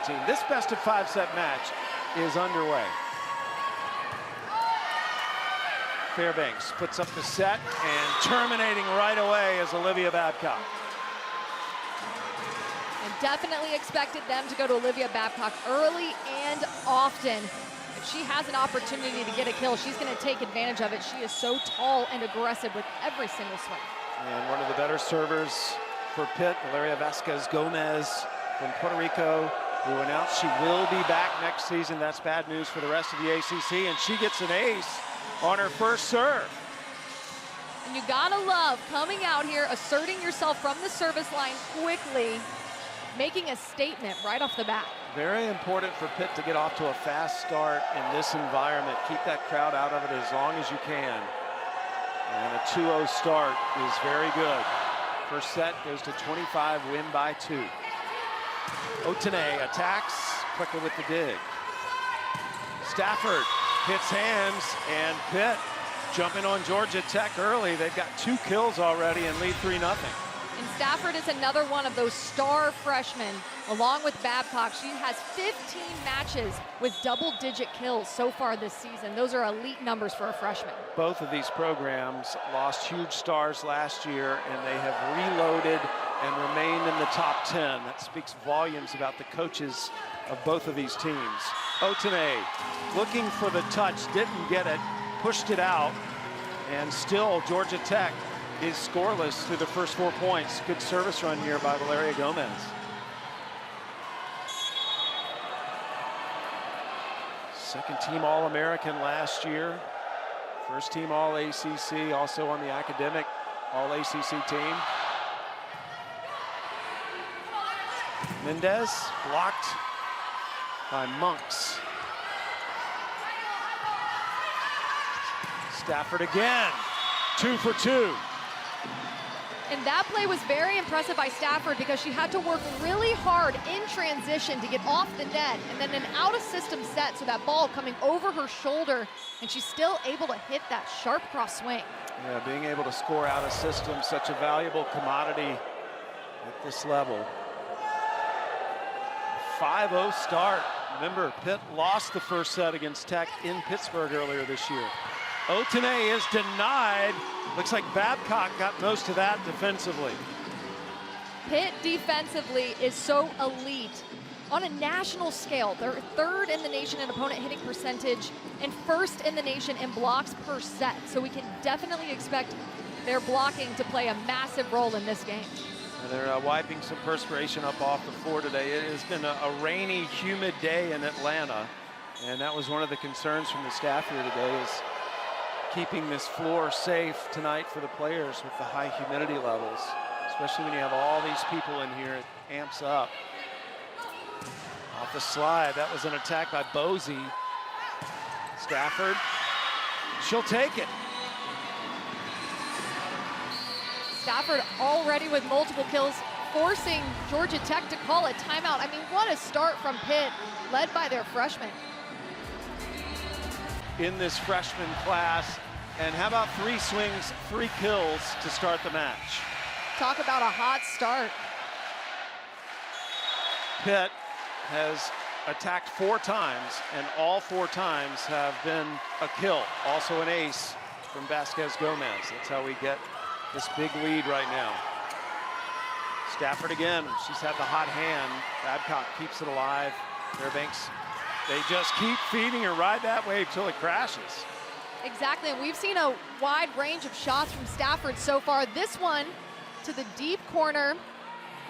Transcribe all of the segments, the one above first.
team. This best of 5 set match is underway. Fairbanks puts up the set, and terminating right away is Olivia Babcock. And definitely expected them to go to Olivia Babcock early and often. If she has an opportunity to get a kill, she's going to take advantage of it. She is so tall and aggressive with every single swing. And one of the better servers for Pitt, Valeria Vasquez Gomez from Puerto Rico, who announced she will be back next season. That's bad news for the rest of the ACC, and she gets an ace on her first serve. And you gotta love coming out here, asserting yourself from the service line quickly, making a statement right off the bat. Very important for Pitt to get off to a fast start in this environment. Keep that crowd out of it as long as you can. And a 2-0 start is very good. First set goes to 25, win by 2. Otene attacks, quickly with the dig. Stafford hits hands, and Pitt jumping on Georgia Tech early. They've got 2 kills already and lead 3-0. And Stafford is another one of those star freshmen, along with Babcock. She has 15 matches with double-digit kills so far this season. Those are elite numbers for a freshman. Both of these programs lost huge stars last year, and they have reloaded and remained in the top 10. That speaks volumes about the coaches of both of these teams. Otene looking for the touch, didn't get it, pushed it out, and still Georgia Tech is scoreless through the first 4 points. Good service run here by Valeria Gomez. Second team All-American last year. First team All-ACC, also on the academic All-ACC team. Mendez blocked by Monks. Stafford again, 2 for 2. And that play was very impressive by Stafford because she had to work really hard in transition to get off the net, and then an out-of-system set, so that ball coming over her shoulder, and she's still able to hit that sharp cross swing. Yeah, being able to score out of system, such a valuable commodity at this level. 5-0 start. Remember, Pitt lost the first set against Tech in Pittsburgh earlier this year. Otene is denied. Looks like Babcock got most of that defensively. Pitt defensively is so elite. On a national scale, they're 3rd in the nation in opponent hitting percentage and 1st in the nation in blocks per set. So we can definitely expect their blocking to play a massive role in this game. And they're wiping some perspiration up off the floor today. It has been a rainy, humid day in Atlanta. And that was one of the concerns from the staff here today, is keeping this floor safe tonight for the players with the high humidity levels. Especially when you have all these people in here, it amps up. Off the slide, that was an attack by Bozy. Stafford, she'll take it. Stafford already with multiple kills, forcing Georgia Tech to call a timeout. I mean, what a start from Pitt, led by their freshmen. In this freshman class, and how about 3 swings, 3 kills to start the match? Talk about a hot start. Pitt has attacked 4 times, and all 4 times have been a kill. Also an ace from Vasquez Gomez. That's how we get this big lead right now. Stafford again, she's had the hot hand. Babcock keeps it alive. Fairbanks, they just keep feeding her right that way until it crashes. Exactly, and we've seen a wide range of shots from Stafford so far. This one to the deep corner.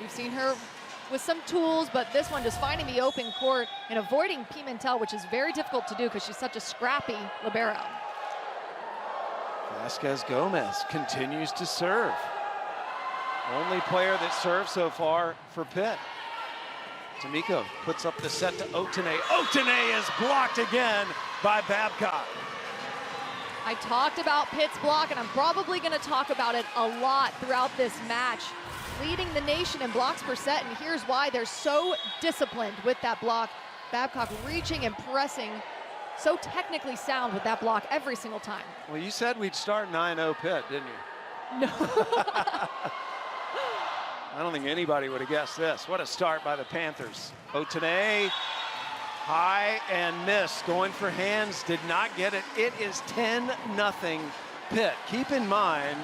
We've seen her with some tools, but this one just finding the open court and avoiding Pimentel, which is very difficult to do because she's such a scrappy libero. Vasquez Gomez continues to serve. Only player that served so far for Pitt. Tamiko puts up the set to Otene. Otene is blocked again by Babcock. I talked about Pitt's block, and I'm probably going to talk about it a lot throughout this match. Leading the nation in blocks per set, and here's why. They're so disciplined with that block. Babcock reaching and pressing, so technically sound with that block every single time. Well, you said we'd start 9-0 Pitt, didn't you? No. I don't think anybody would have guessed this. What a start by the Panthers. Otene, high and miss, going for hands, did not get it. It is 10-0 Pitt. Keep in mind,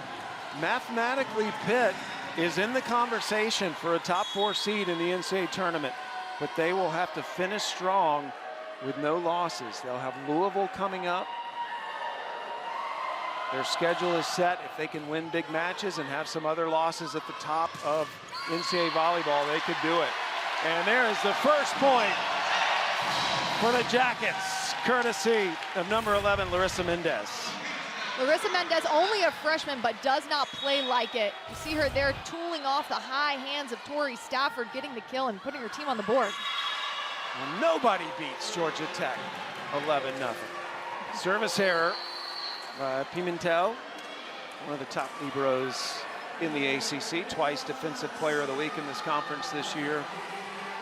mathematically Pitt is in the conversation for a top 4 seed in the NCAA tournament, but they will have to finish strong with no losses. They'll have Louisville coming up. Their schedule is set. If they can win big matches and have some other losses at the top of NCAA volleyball, they could do it. And there is the first point for the Jackets, courtesy of number 11, Larissa Mendez. Larissa Mendez, only a freshman, but does not play like it. You see her there tooling off the high hands of Tori Stafford, getting the kill and putting her team on the board. Well, nobody beats Georgia Tech, 11-0. Service error by Pimentel, one of the top liberos in the ACC, twice Defensive Player of the Week in this conference this year.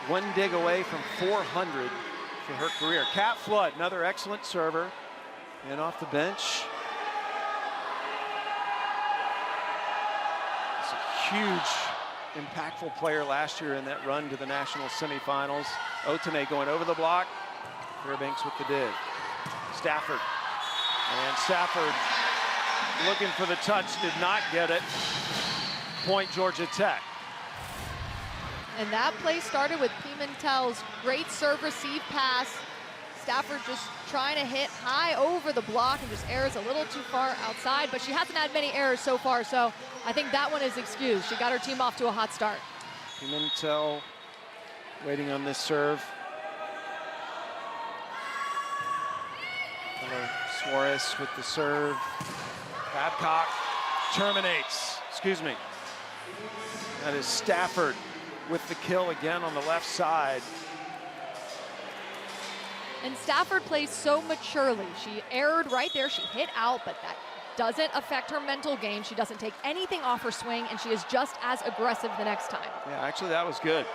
One dig away from 400 for her career. Kat Flood, another excellent server, and off the bench. It's a huge, impactful player last year in that run to the national semifinals. Otene going over the block. Fairbanks with the dig. Stafford. And Stafford looking for the touch, did not get it. Point Georgia Tech. And that play started with Pimentel's great serve receive pass. Stafford just trying to hit high over the block and just errs a little too far outside, but she hasn't had many errors so far, so I think that one is excused. She got her team off to a hot start. Pimentel waiting on this serve. Suarez with the serve. Babcock terminates, excuse me. That is Stafford with the kill again on the left side. And Stafford plays so maturely. She erred right there, she hit out, but that doesn't affect her mental game. She doesn't take anything off her swing, and she is just as aggressive the next time. Yeah, actually that was good.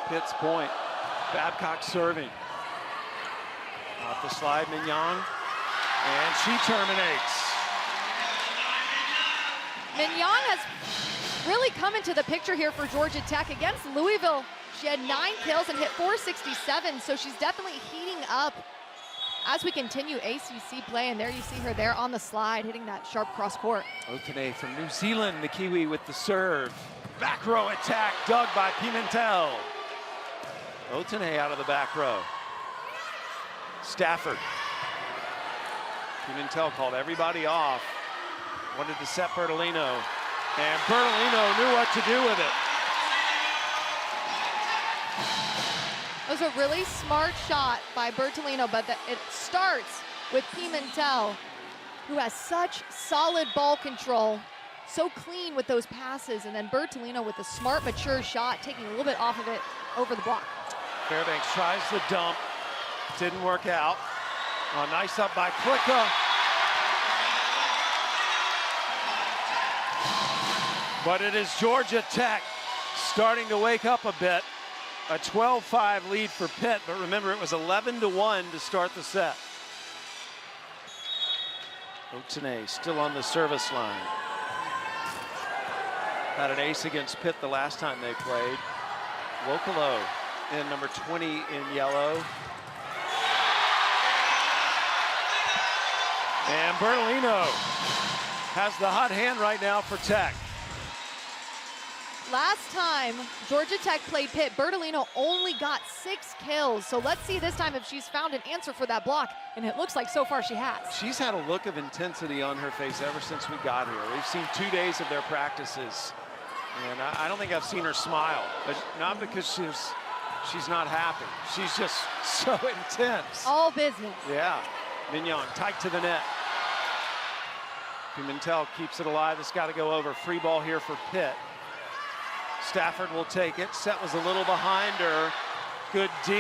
Pitt's point. Babcock serving. Off the slide, Mignon. And she terminates. Mignon has really come into the picture here for Georgia Tech. Against Louisville, she had 9 kills and hit 467, so she's definitely heating up as we continue ACC play. And there you see her there on the slide, hitting that sharp cross court. Otene from New Zealand, the Kiwi with the serve. Back row attack, dug by Pimentel. Otene out of the back row. Stafford. Pimentel called everybody off. Wanted to set Bertolino. And Bertolino knew what to do with it. It was a really smart shot by Bertolino, but it starts with Pimentel, who has such solid ball control, so clean with those passes, and then Bertolino with a smart, mature shot, taking a little bit off of it over the block. Fairbanks tries the dump, didn't work out. Oh, nice up by Klicka. But it is Georgia Tech starting to wake up a bit. A 12-5 lead for Pitt, but remember it was 11-1 to start the set. Otene still on the service line. Had an ace against Pitt the last time they played. Wokolo in number 20 in yellow. And Bertolino has the hot hand right now for Tech. Last time Georgia Tech played Pitt, Bertolino only got 6 kills. So let's see this time if she's found an answer for that block. And it looks like so far she has. She's had a look of intensity on her face ever since we got here. We've seen 2 days of their practices. And I don't think I've seen her smile, but not because she's not happy. She's just so intense. All business. Yeah. Mignon tight to the net. Pimentel keeps it alive. It's got to go over. Free ball here for Pitt. Stafford will take it. Set was a little behind her. Good D.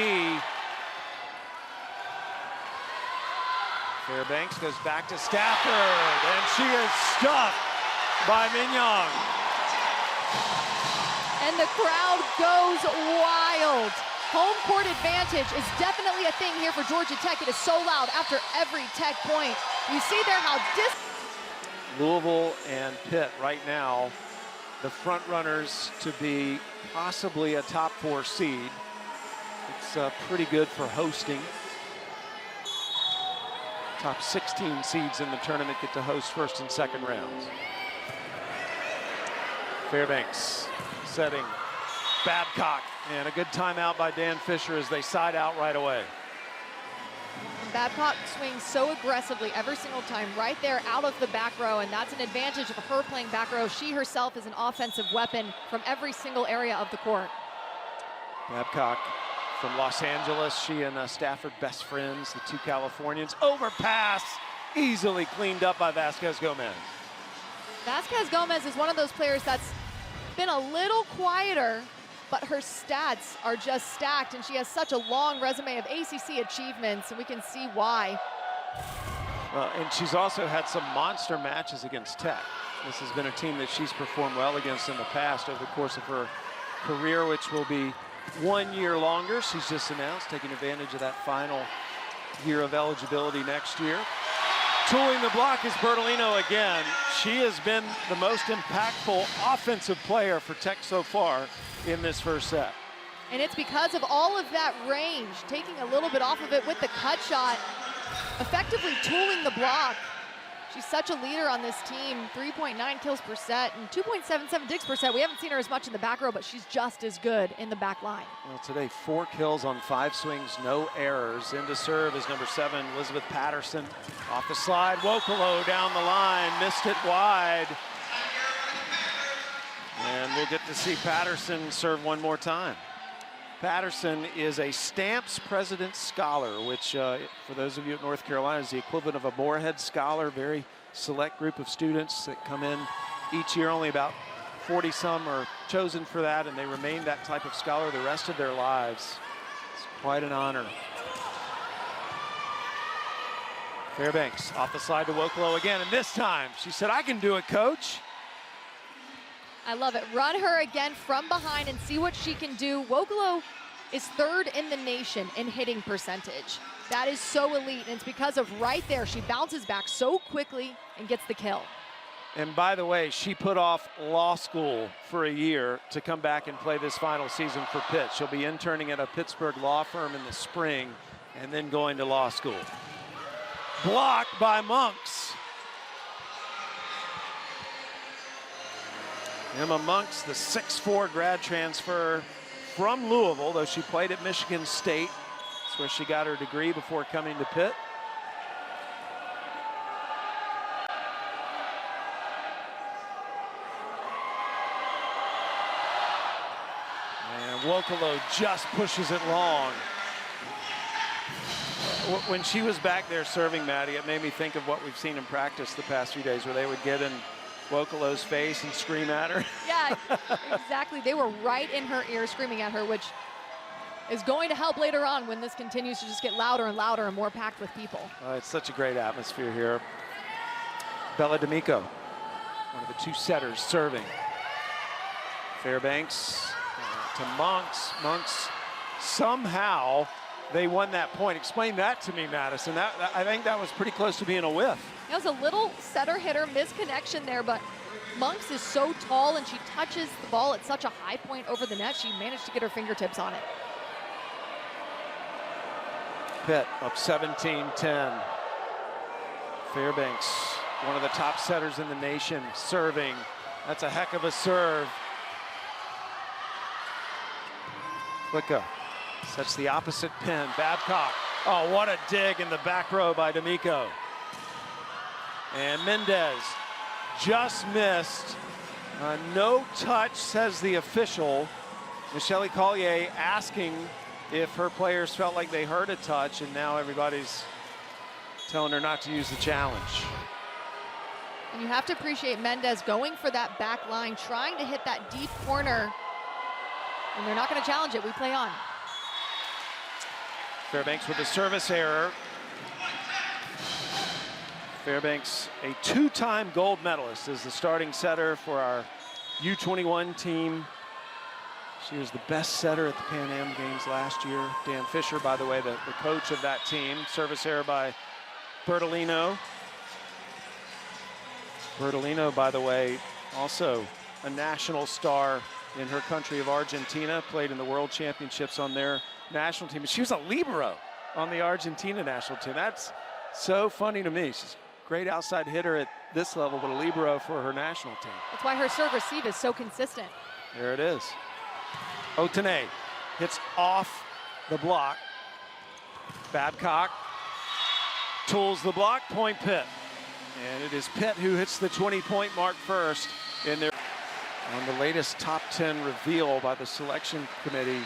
Fairbanks goes back to Stafford, and she is stuffed by Mignon. And the crowd goes wild. Home court advantage is definitely a thing here for Georgia Tech. It is so loud after every Tech point. You see there how Louisville and Pitt right now the front runners to be possibly a top 4 seed. It's pretty good for hosting. Top 16 seeds in the tournament get to host first and second rounds. Fairbanks setting. Babcock, and a good timeout by Dan Fisher as they side out right away. Babcock swings so aggressively every single time right there out of the back row, and that's an advantage of her playing back row. She herself is an offensive weapon from every single area of the court. Babcock from Los Angeles, she and Stafford best friends, the 2 Californians. Overpass, easily cleaned up by Vasquez Gomez. Vasquez Gomez is one of those players that's been a little quieter, but her stats are just stacked, and she has such a long resume of ACC achievements, and we can see why. And she's also had some monster matches against Tech. This has been a team that she's performed well against in the past over the course of her career, which will be 1 year longer. She's just announced taking advantage of that final year of eligibility next year. Tooling the block is Bertolino again. She has been the most impactful offensive player for Tech so far in this first set. And it's because of all of that range, taking a little bit off of it with the cut shot, effectively tooling the block. She's such a leader on this team, 3.9 kills per set and 2.77 digs per set. We haven't seen her as much in the back row, but she's just as good in the back line. Well, today 4 kills on 5 swings, no errors. Into serve is number 7, Elizabeth Patterson. Off the slide, Wokolo down the line, missed it wide. And we'll get to see Patterson serve one more time. Patterson is a Stamps President's Scholar, which for those of you at North Carolina is the equivalent of a Moorhead Scholar, very select group of students that come in each year. Only about 40 some are chosen for that, and they remain that type of scholar the rest of their lives. It's quite an honor. Fairbanks off the slide to Wokolo again, and this time she said, "I can do it, coach." I love it. Run her again from behind and see what she can do. Wokolo is 3rd in the nation in hitting percentage. That is so elite, and it's because of right there. She bounces back so quickly and gets the kill. And by the way, she put off law school for a year to come back and play this final season for Pitt. She'll be interning at a Pittsburgh law firm in the spring and then going to law school. Blocked by Monks. Emma Monks, the 6'4" grad transfer from Louisville, though she played at Michigan State. That's where she got her degree before coming to Pitt. And Wokolo just pushes it long. When she was back there serving, Maddie, it made me think of what we've seen in practice the past few days, where they would get in Wokolo's face and scream at her. Yeah, exactly. They were right in her ear screaming at her, which is going to help later on when this continues to just get louder and louder and more packed with people. It's such a great atmosphere here. Bella D'Amico, one of the 2 setters serving. Fairbanks to Monks. Monks, somehow they won that point. Explain that to me, Madison. I think that was pretty close to being a whiff. It was a little setter-hitter misconnection there, but Monks is so tall and she touches the ball at such a high point over the net. She managed to get her fingertips on it. Pitt up 17-10. Fairbanks, one of the top setters in the nation, serving. That's a heck of a serve. Flicka sets the opposite pin. Babcock. Oh, what a dig in the back row by D'Amico. And Mendez just missed. No touch, says the official. Michelle Collier asking if her players felt like they heard a touch, and now everybody's telling her not to use the challenge. And you have to appreciate Mendez going for that back line, trying to hit that deep corner, and they're not going to challenge it. We play on. Fairbanks with a service error. Fairbanks, a 2-time gold medalist, is the starting setter for our U21 team. She was the best setter at the Pan Am Games last year. Dan Fisher, by the way, the coach of that team. Service error by Bertolino. Bertolino, by the way, also a national star in her country of Argentina, played in the World Championships on their national team. She was a libero on the Argentina national team. That's so funny to me. She's a great outside hitter at this level, but a libero for her national team. That's why her serve receive is so consistent. There it is. Otene hits off the block. Babcock tools the block, point Pitt. And it is Pitt who hits the 20-point mark first in their. On the latest top 10 reveal by the selection committee,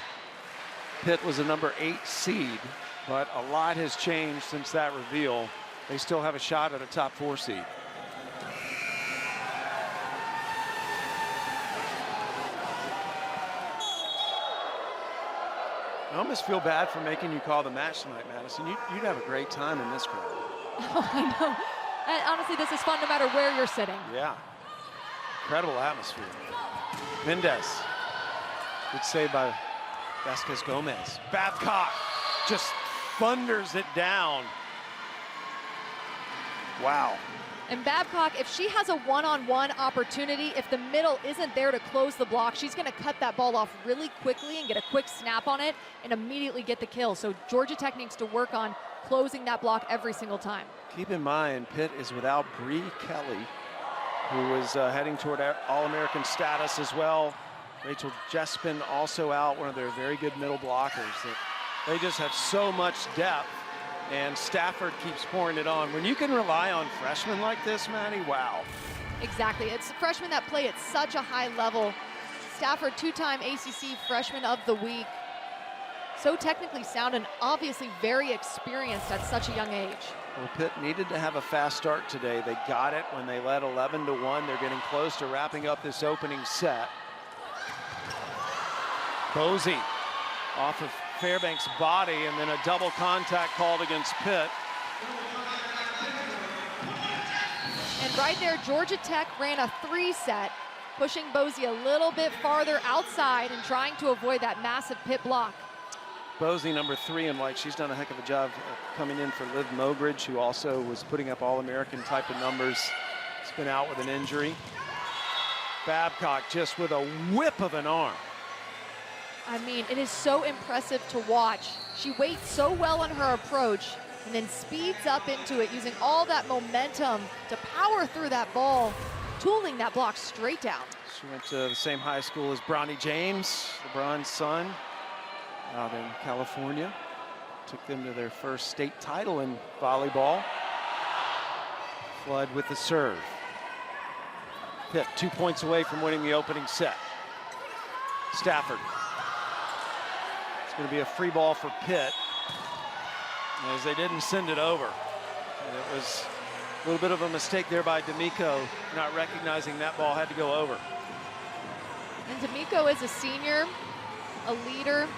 Pitt was a number 8 seed, but a lot has changed since that reveal. They still have a shot at a top 4 seed. I almost feel bad for making you call the match tonight, Madison. You'd have a great time in this crowd. Oh, I know. And honestly, this is fun no matter where you're sitting. Yeah. Incredible atmosphere. Mendez. Good save by Vasquez Gomez. Babcock just thunders it down. Wow. And Babcock, if she has a one-on-one opportunity, if the middle isn't there to close the block, she's going to cut that ball off really quickly and get a quick snap on it and immediately get the kill. So Georgia Tech needs to work on closing that block every single time. Keep in mind, Pitt is without Bree Kelly, who was heading toward All-American status as well. Rachel Jespin also out, one of their very good middle blockers. They just have so much depth, and Stafford keeps pouring it on. When you can rely on freshmen like this, Maddie, wow. Exactly. It's freshmen that play at such a high level. Stafford, 2-time ACC Freshman of the Week. So technically sound and obviously very experienced at such a young age. Well, Pitt needed to have a fast start today. They got it when they led 11-1. They're getting close to wrapping up this opening set. Bosey off of Fairbanks' body, and then a double contact called against Pitt. And right there, Georgia Tech ran a 3-set, pushing Bosey a little bit farther outside and trying to avoid that massive Pitt block. Bosey, number 3 in white, she's done a heck of a job coming in for Liv Mogridge, who also was putting up All-American type of numbers. She's been out with an injury. Babcock just with a whip of an arm. I mean, it is so impressive to watch. She waits so well on her approach and then speeds up into it, using all that momentum to power through that ball, tooling that block straight down. She went to the same high school as Bronny James, LeBron's son, out in California. Took them to their first state title in volleyball. Flood with the serve. Pitt 2 points away from winning the opening set. Stafford. It's going to be a free ball for Pitt, as they didn't send it over. And it was a little bit of a mistake there by D'Amico, not recognizing that ball had to go over. And D'Amico is a senior, a leader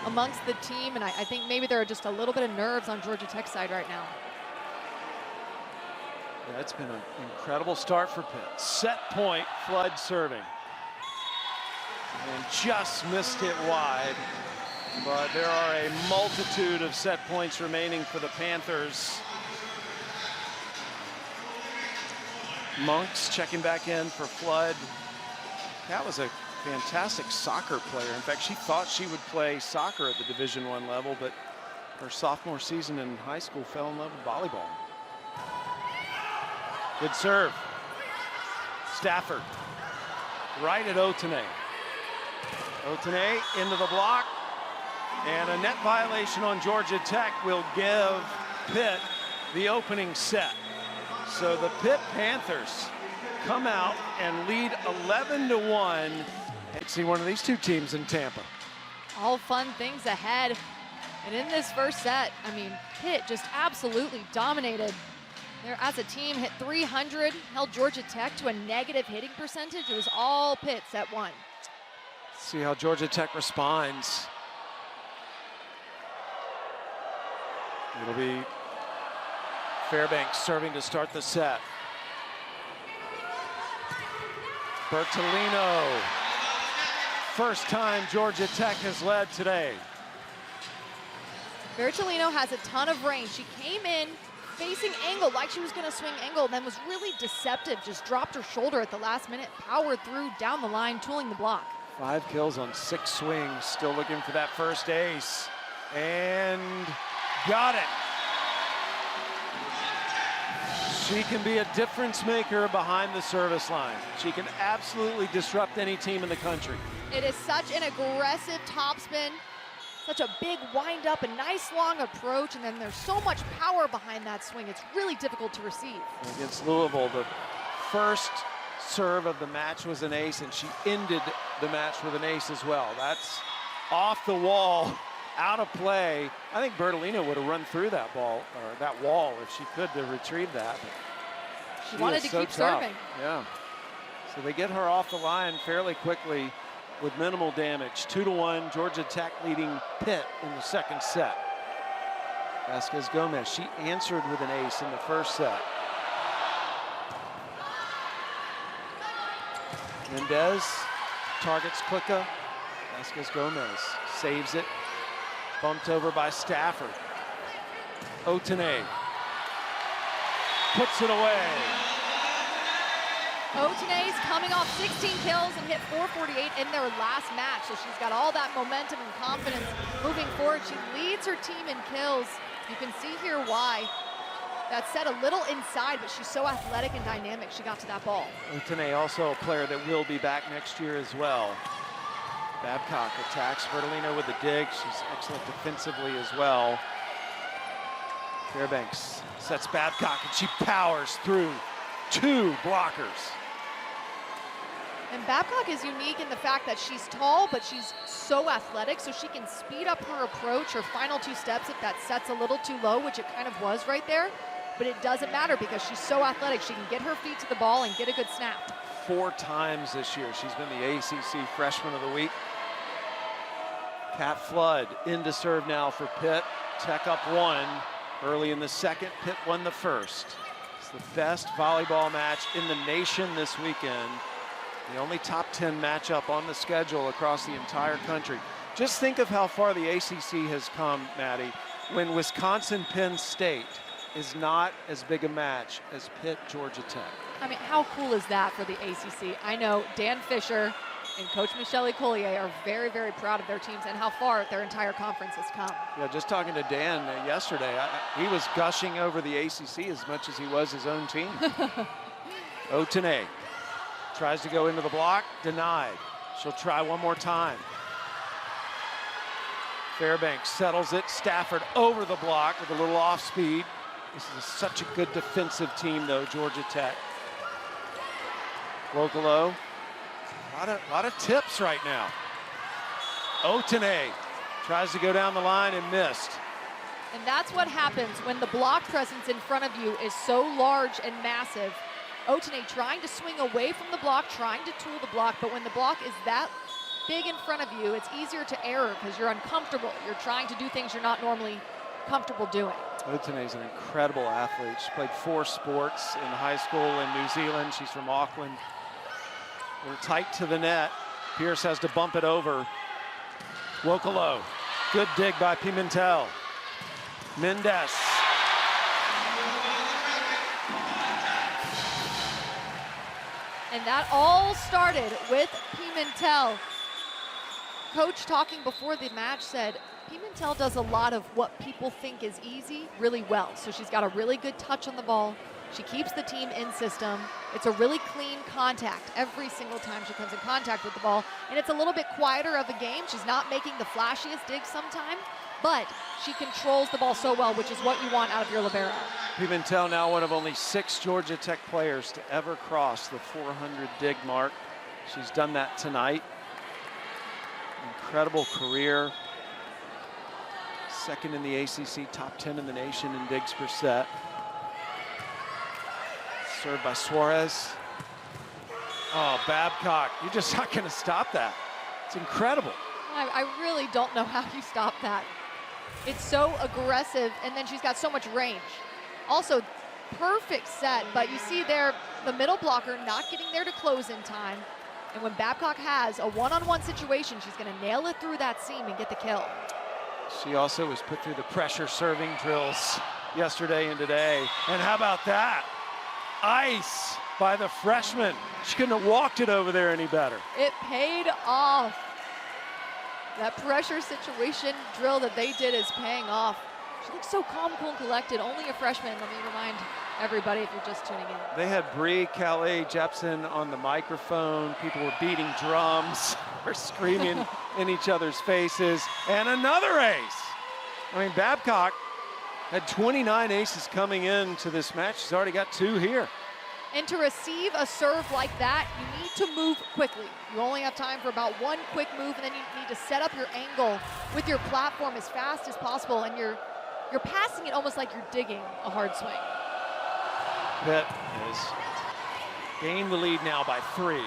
amongst the team, and I think maybe there are just a little bit of nerves on Georgia Tech's side right now. Yeah, it's been an incredible start for Pitt. Set point, Flood serving. And just missed it wide. But there are a multitude of set points remaining for the Panthers. Monks checking back in for Flood. That was a fantastic soccer player. In fact, she thought she would play soccer at the Division I level, but her sophomore season in high school fell in love with volleyball. Good serve. Stafford right at Otene. Otene into the block, and a net violation on Georgia Tech will give Pitt the opening set. So the Pitt Panthers come out and lead 11-1. See one of these two teams in Tampa. All fun things ahead. And in this first set, I mean, Pitt just absolutely dominated. There as a team, hit 300, held Georgia Tech to a negative hitting percentage. It was all Pitt set 1. See how Georgia Tech responds. It'll be Fairbanks serving to start the set. Bertolino. First time Georgia Tech has led today. Bertolino has a ton of range. She came in facing angle like she was going to swing angle, and then was really deceptive, just dropped her shoulder at the last minute, powered through down the line, tooling the block. 5 kills on 6 swings, still looking for that first ace, and got it. She can be a difference maker behind the service line. She can absolutely disrupt any team in the country. It is such an aggressive topspin, such a big wind up, a nice long approach, and then there's so much power behind that swing. It's really difficult to receive. Against Louisville, the first serve of the match was an ace, and she ended the match with an ace as well. That's off the wall, out of play. I think Bertolino would have run through that ball, or that wall, if she could, to retrieve that. She wanted to keep serving. Yeah. So they get her off the line fairly quickly with minimal damage. 2-1, Georgia Tech leading Pitt in the second set. Vasquez Gomez, she answered with an ace in the first set. Mendez targets Klika. Vasquez Gomez saves it. Bumped over by Stafford. Otene puts it away. Otene's coming off 16 kills and hit 448 in their last match, so she's got all that momentum and confidence moving forward. She leads her team in kills. You can see here why. That set a little inside, but she's so athletic and dynamic, she got to that ball. Otene also a player that will be back next year as well. Babcock attacks Bertolino with the dig. She's excellent defensively as well. Fairbanks sets Babcock, and she powers through 2 blockers. And Babcock is unique in the fact that she's tall, but she's so athletic, so she can speed up her approach, her final 2 steps if that set's a little too low, which it kind of was right there. But it doesn't matter because she's so athletic. She can get her feet to the ball and get a good snap. 4 times this year she's been the ACC Freshman of the Week. Kat Flood into serve now for Pitt. Tech up 1 early in the second. Pitt won the first. It's the best volleyball match in the nation this weekend. The only top 10 matchup on the schedule across the entire country. Just think of how far the ACC has come, Maddie, when Wisconsin-Penn State is not as big a match as Pitt-Georgia Tech. I mean, how cool is that for the ACC? I know Dan Fisher and Coach Michelle Collier are very, very proud of their teams and how far their entire conference has come. Yeah, just talking to Dan yesterday, he was gushing over the ACC as much as he was his own team. Otene tries to go into the block, denied. She'll try one more time. Fairbanks settles it. Stafford over the block with a little off speed. This is such a good defensive team, though, Georgia Tech. Vocalo, a lot of tips right now. Otene tries to go down the line and missed. And that's what happens when the block presence in front of you is so large and massive. Otene trying to swing away from the block, trying to tool the block, but when the block is that big in front of you, it's easier to error because you're uncomfortable. You're trying to do things you're not normally comfortable doing. Otene is an incredible athlete. She played 4 sports in high school in New Zealand. She's from Auckland. We're tight to the net. Pierce has to bump it over. Vocalo, good dig by Pimentel. Mendez. And that all started with Pimentel. Coach talking before the match said, Pimentel does a lot of what people think is easy really well. So she's got a really good touch on the ball. She keeps the team in system. It's a really clean contact every single time she comes in contact with the ball. And it's a little bit quieter of a game. She's not making the flashiest digs sometimes, but she controls the ball so well, which is what you want out of your libero. Pimentel now one of only 6 Georgia Tech players to ever cross the 400 dig mark. She's done that tonight. Incredible career. Second in the ACC, top 10 in the nation in digs per set. Served by Suarez. Oh, Babcock, you're just not going to stop that. It's incredible. I really don't know how you stop that. It's so aggressive, and then she's got so much range. Also, perfect set, but you see there, the middle blocker not getting there to close in time. And when Babcock has a one-on-one situation, she's going to nail it through that seam and get the kill. She also was put through the pressure serving drills yesterday and today. And how about that? Ice by the freshman. She couldn't have walked it over there any better. It paid off. That pressure situation drill that they did is paying off. She looks so calm, cool, and collected. Only a freshman, let me remind everybody if you're just tuning in. They had Bree Calais Jepson on the microphone. People were beating drums, or screaming in each other's faces. And another ace. I mean, Babcock had 29 aces coming into this match. She's already got 2 here. And to receive a serve like that, you need to move quickly. You only have time for about 1 quick move, and then you need to set up your angle with your platform as fast as possible, and you're passing it almost like you're digging a hard swing. Pitt has gained the lead now by 3.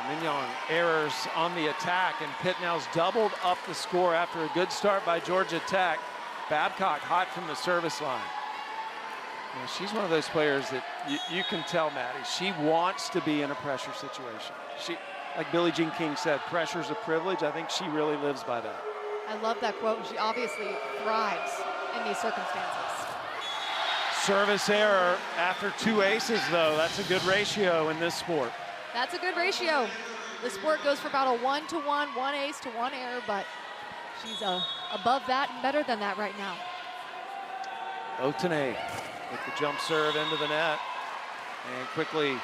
Mignon errors on the attack, and Pitt now's doubled up the score after a good start by Georgia Tech. Babcock hot from the service line. You know, she's one of those players that you can tell, Maddie, she wants to be in a pressure situation. She, like Billie Jean King said, pressure's a privilege. I think she really lives by that. I love that quote, and she obviously thrives in these circumstances. Service error after 2 aces, though. That's a good ratio in this sport. That's a good ratio. The sport goes for about a 1-to-1, 1 ace to 1 error, but she's above that and better than that right now. Otene with the jump serve into the net, and quickly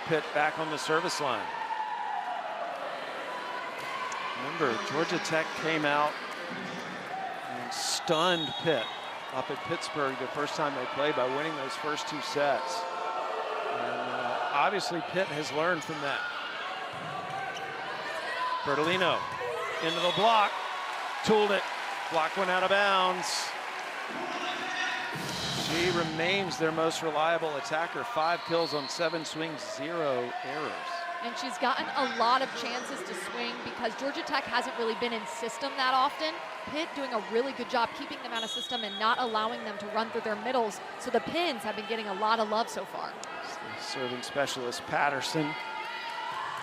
Pitt back on the service line. Remember, Georgia Tech came out and stunned Pitt up at Pittsburgh the first time they played by winning those first 2 sets. And obviously Pitt has learned from that. Bertolino into the block, tooled it, block went out of bounds. She remains their most reliable attacker. 5 kills on 7 swings, 0 errors. And she's gotten a lot of chances to swing because Georgia Tech hasn't really been in system that often. Pitt doing a really good job keeping them out of system and not allowing them to run through their middles. So the pins have been getting a lot of love so far. Serving specialist Patterson.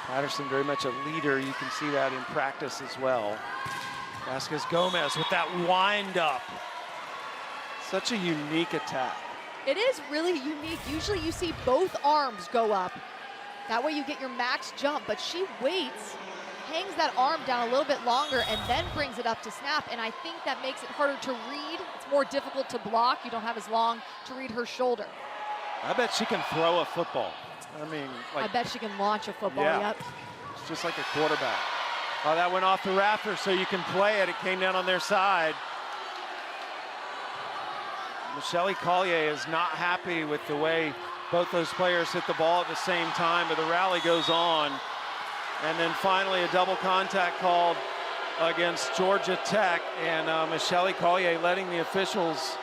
Patterson very much a leader. You can see that in practice as well. Vasquez Gomez with that wind up. Such a unique attack. It is really unique. Usually you see both arms go up. That way you get your max jump, but she waits, hangs that arm down a little bit longer, and then brings it up to snap, and I think that makes it harder to read. It's more difficult to block. You don't have as long to read her shoulder. I bet she can throw a football. I mean, like, I bet she can launch a football, yeah. Yep. It's just like a quarterback. Oh, that went off the rafters so you can play it. It came down on their side. Michelle Collier is not happy with the way both those players hit the ball at the same time, but the rally goes on. And then finally a double contact called against Georgia Tech, and Michelle Collier letting the officials.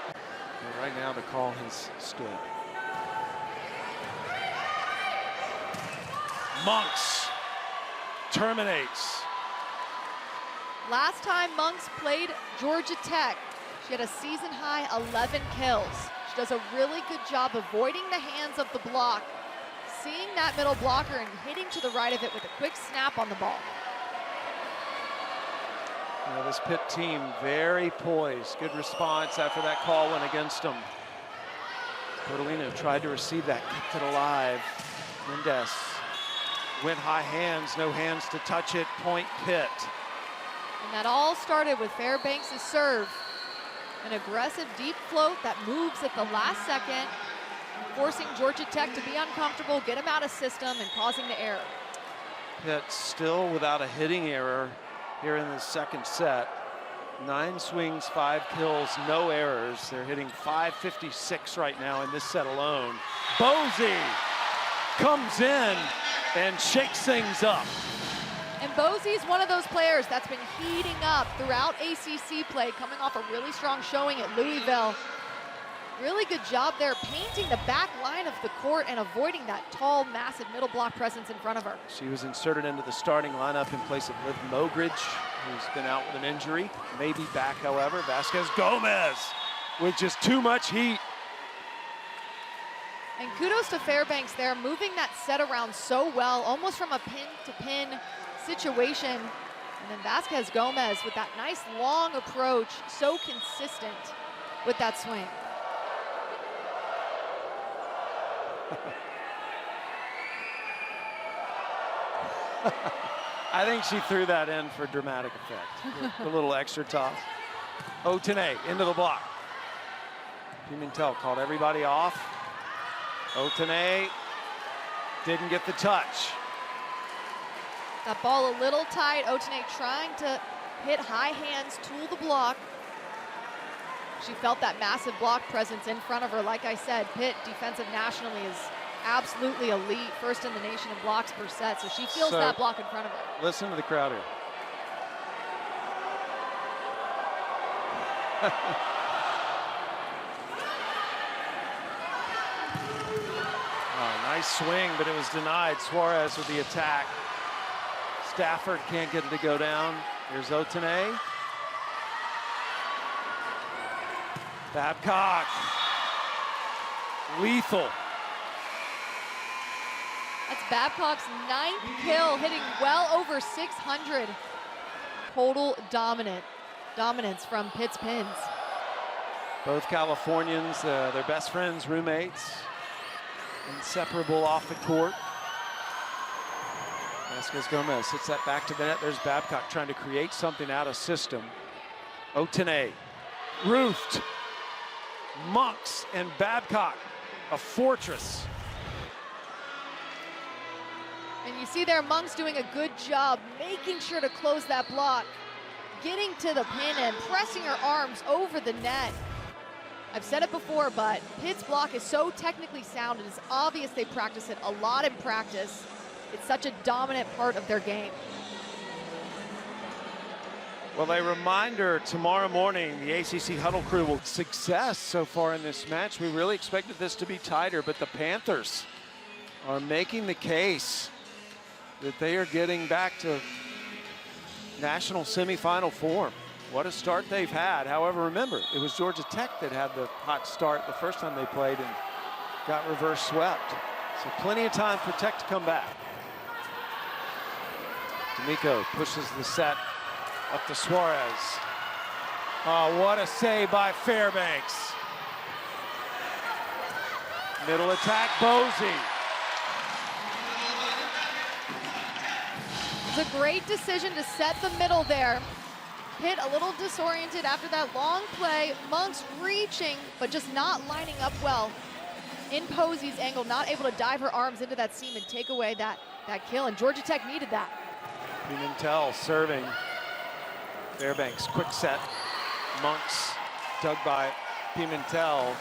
And right now the call has stood. Monks terminates. Last time Monks played Georgia Tech, she had a season high 11 kills. She does a really good job avoiding the hands of the block, seeing that middle blocker and hitting to the right of it with a quick snap on the ball. Now this Pitt team very poised. Good response after that call went against them. Bertolino tried to receive that, kept it alive. Mendez went high hands, no hands to touch it, point Pitt. And that all started with Fairbanks' serve. An aggressive deep float that moves at the last second, forcing Georgia Tech to be uncomfortable, get them out of system, and causing the error. Pitt still without a hitting error here in the second set. 9 swings, 5 kills, no errors. They're hitting .556 right now in this set alone. Bozy comes in and shakes things up. And Bosey's one of those players that's been heating up throughout ACC play, coming off a really strong showing at Louisville. Really good job there, painting the back line of the court and avoiding that tall, massive middle block presence in front of her. She was inserted into the starting lineup in place of Liv Mogridge, who's been out with an injury. May be back, however. Vasquez Gomez with just too much heat. And kudos to Fairbanks there, moving that set around so well, almost from a pin-to-pin situation, And then Vasquez Gomez with that nice long approach, so consistent with that swing. I think she threw that in for dramatic effect. A little extra toss. Otene into the block. Pimentel called everybody off. Otene didn't get the touch. That ball a little tight. Otene trying to hit high hands, tool the block. She felt that massive block presence in front of her. Like I said, Pitt defensive nationally is absolutely elite, first in the nation in blocks per set. So she feels that block in front of her. Listen to the crowd here. Oh, nice swing, but it was denied. Suarez with the attack. Stafford can't get it to go down. Here's Otene. Babcock. Lethal. That's Babcock's 9th kill, hitting well over 600. Total dominance from Pitt's pins. Both Californians, their best friends, roommates, inseparable off the court. Vasquez Gomez hits that back to the net. There's Babcock trying to create something out of system. Otene, roofed. Monks and Babcock, a fortress. And you see there, Monks doing a good job making sure to close that block, getting to the pin and pressing her arms over the net. I've said it before, but Pitt's block is so technically sound. It is obvious they practice it a lot in practice. It's such a dominant part of their game. Well, a reminder, tomorrow morning, the ACC Huddle crew will success so far in this match. We really expected this to be tighter, but the Panthers are making the case that they are getting back to national semifinal form. What a start they've had. However, remember, it was Georgia Tech that had the hot start the first time they played and got reverse swept. So plenty of time for Tech to come back. D'Amico pushes the set up to Suarez. Oh, what a save by Fairbanks. Middle attack, Boese. It's a great decision to set the middle there. Pitt a little disoriented after that long play. Monks reaching, but just not lining up well. In Posey's angle, not able to dive her arms into that seam and take away that kill, and Georgia Tech needed that. Pimentel serving. Fairbanks, quick set. Monks dug by Pimentel.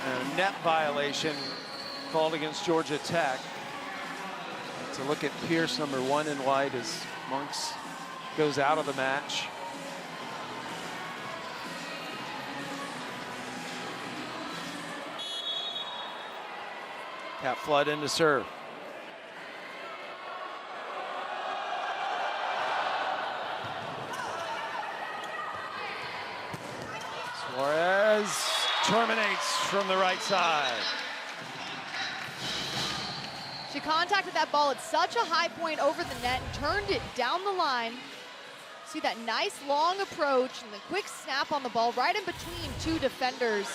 And a net violation called against Georgia Tech. To look at Pierce, number 1 in white, as Monks goes out of the match. Cap Flood into serve. Suarez terminates from the right side. She contacted that ball at such a high point over the net and turned it down the line. See that nice long approach and the quick snap on the ball right in between 2 defenders.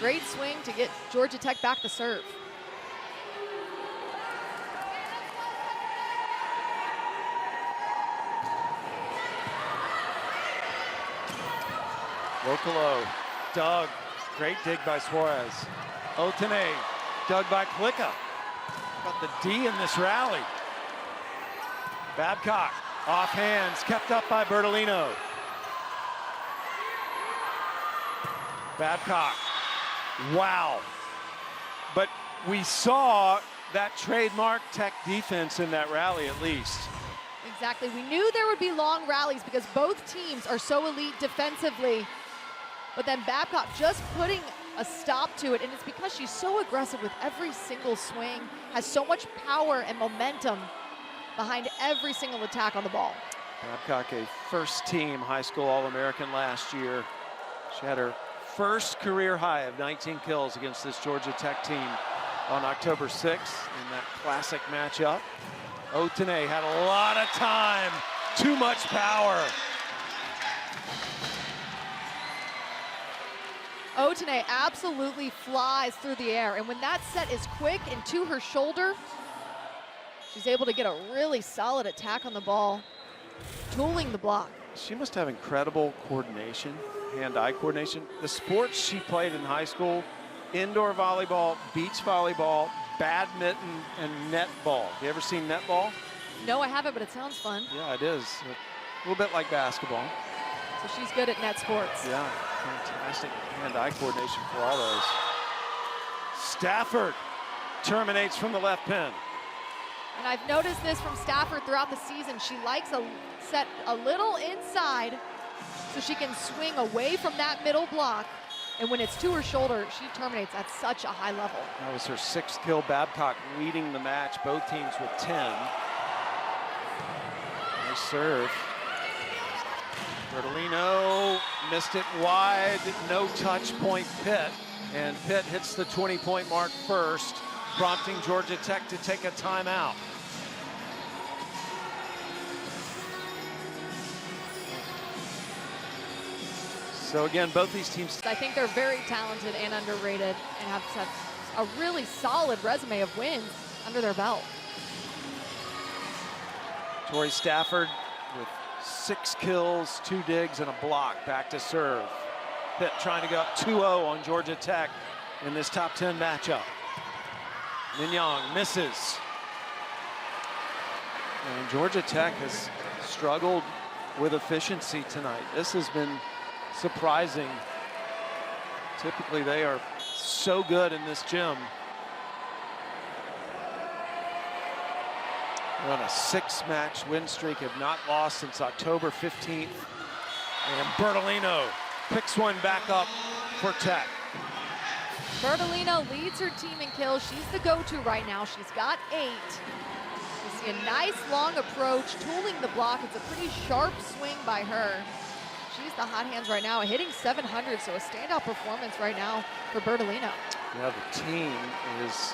Great swing to get Georgia Tech back to serve. Vocalo, dug, great dig by Suarez. Otene, dug by Klicka. Got the D in this rally. Babcock, off hands, kept up by Bertolino. Babcock, wow. But we saw that trademark Tech defense in that rally at least. Exactly, we knew there would be long rallies because both teams are so elite defensively. But then Babcock just putting a stop to it, and it's because she's so aggressive with every single swing, has so much power and momentum behind every single attack on the ball. Babcock, a first-team high school All-American last year. She had her first career high of 19 kills against this Georgia Tech team on October 6th in that classic matchup. Otene had a lot of time, too much power. Otene absolutely flies through the air, and when that set is quick and to her shoulder, she's able to get a really solid attack on the ball, tooling the block. She must have incredible coordination, hand-eye coordination. The sports she played in high school, indoor volleyball, beach volleyball, badminton, and netball. You ever seen netball? No, I haven't, but it sounds fun. Yeah, it is. A little bit like basketball. So she's good at net sports. Yeah, fantastic hand-eye coordination for all those. Stafford terminates from the left pin. And I've noticed this from Stafford throughout the season. She likes a set a little inside so she can swing away from that middle block. And when it's to her shoulder, she terminates at such a high level. That was her 6th kill. Babcock leading the match, both teams with 10. Nice serve. Bertolino missed it wide, no touch point Pitt. And Pitt hits the 20-point mark first, prompting Georgia Tech to take a timeout. So again, both these teams. I think they're very talented and underrated and have such a really solid resume of wins under their belt. Tori Stafford with 6 kills, 2 digs, and a block. Back to serve. Pitt trying to go up 2-0 on Georgia Tech in this top 10 matchup. Mignong misses. And Georgia Tech has struggled with efficiency tonight. This has been surprising. Typically they are so good in this gym. They're on a 6-match win streak, have not lost since October 15th. And Bertolino picks one back up for Tech. Bertolino leads her team in kills. She's the go-to right now. She's got 8. You see a nice long approach, tooling the block. It's a pretty sharp swing by her. She's the hot hands right now, hitting 700, so a standout performance right now for Bertolino. Yeah, the team is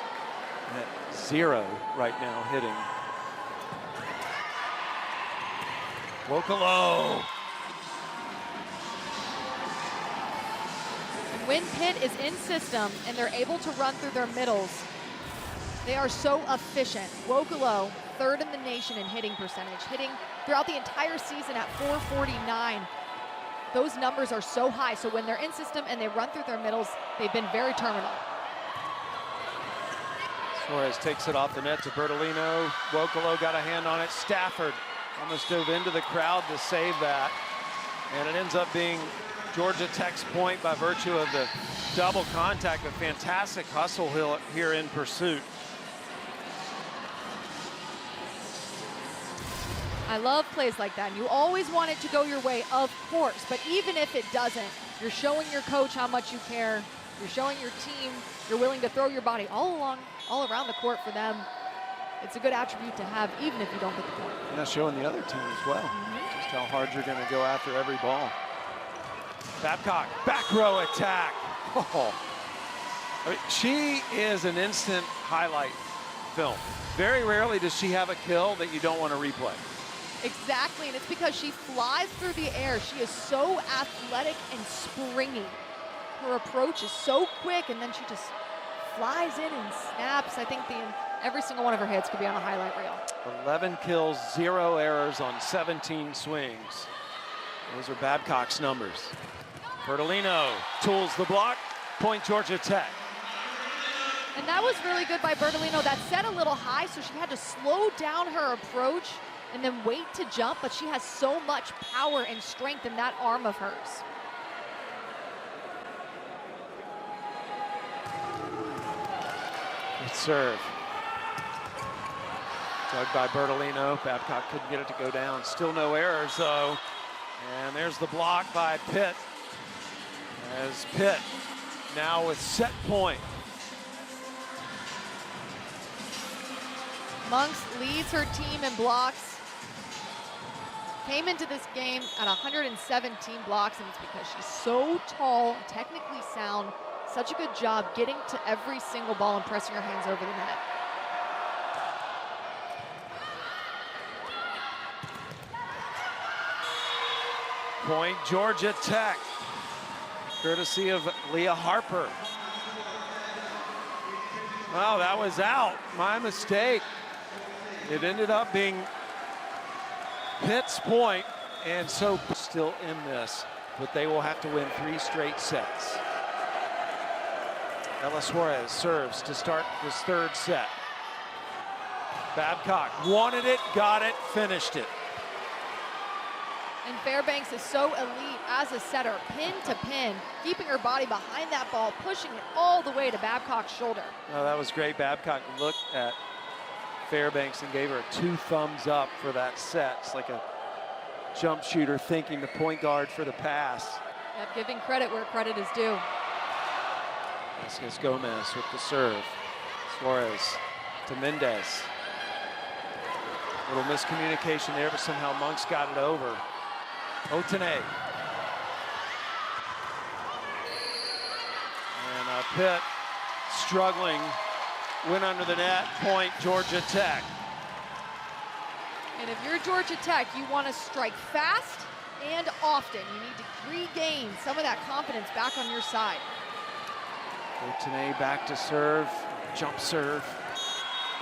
at 0 right now hitting. Wokolo. When Pitt is in system and they're able to run through their middles, they are so efficient. Wokolo, 3rd in the nation in hitting percentage, hitting throughout the entire season at .449. Those numbers are so high, so when they're in system and they run through their middles, they've been very terminal. Suarez takes it off the net to Bertolino. Wokolo got a hand on it. Stafford almost dove into the crowd to save that. And it ends up being Georgia Tech's point by virtue of the double contact. A fantastic hustle here in pursuit. I love plays like that. And you always want it to go your way, of course. But even if it doesn't, you're showing your coach how much you care. You're showing your team you're willing to throw your body all around the court for them. It's a good attribute to have, even if you don't get the point. And that's showing the other team as well. Just how hard you're going to go after every ball. Babcock, back row attack. Oh. I mean, she is an instant highlight film. Very rarely does she have a kill that you don't want to replay. Exactly, and it's because she flies through the air. She is so athletic and springy. Her approach is so quick, and then she just flies in and snaps. I think every single one of her hits could be on a highlight reel. 11 kills, 0 errors on 17 swings. Those are Babcock's numbers. Bertolino tools the block, point Georgia Tech. And that was really good by Bertolino. That set a little high, so she had to slow down her approach and then wait to jump, but she has so much power and strength in that arm of hers. Good serve. Dug by Bertolino. Babcock couldn't get it to go down. Still no errors, though. And there's the block by Pitt. As Pitt now with set point. Monks leads her team in blocks. Came into this game at 117 blocks, and it's because she's so tall, technically sound, such a good job getting to every single ball and pressing her hands over the net. Point Georgia Tech, courtesy of Leah Harper. Well, that was out, my mistake. It ended up being Pitt's point, and so still in this, but they will have to win 3 straight sets. Ella Suarez serves to start this 3rd set. Babcock wanted it, got it, finished it. And Fairbanks is so elite as a setter, pin to pin, keeping her body behind that ball, pushing it all the way to Babcock's shoulder. Oh, that was great. Babcock looked at Fairbanks and gave her a 2 thumbs up for that set. It's like a jump shooter thanking the point guard for the pass. Yep, giving credit where credit is due. Vasquez Gomez with the serve. Suarez to Mendez. Little miscommunication there, but somehow Monks got it over. Otene. And Pitt struggling, went under the net, point Georgia Tech. And if you're Georgia Tech, you want to strike fast and often. You need to regain some of that confidence back on your side. Otene back to serve, jump serve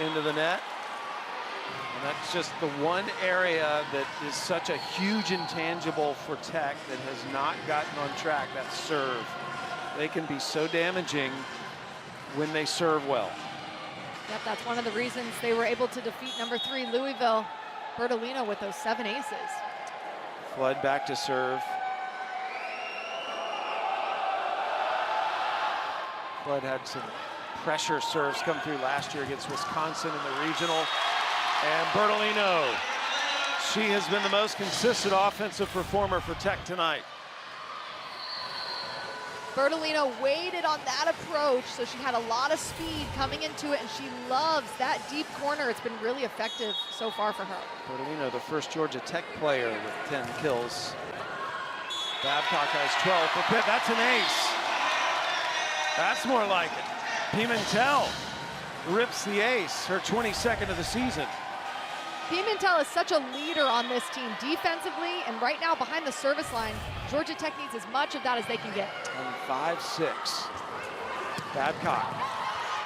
into the net. And that's just the one area that is such a huge intangible for Tech that has not gotten on track, that serve. They can be so damaging when they serve well. Yep, that's one of the reasons they were able to defeat number 3 Louisville, Bertolino, with those 7 aces. Flood back to serve. Flood had some pressure serves come through last year against Wisconsin in the regional. And Bertolino, she has been the most consistent offensive performer for Tech tonight. Bertolino waited on that approach, so she had a lot of speed coming into it, and she loves that deep corner. It's been really effective so far for her. Bertolino, the first Georgia Tech player with 10 kills. Babcock has 12 for Pitt. That's an ace. That's more like it. Pimentel rips the ace, her 22nd of the season. Pimentel is such a leader on this team defensively, and right now behind the service line, Georgia Tech needs as much of that as they can get. And 5-6. Babcock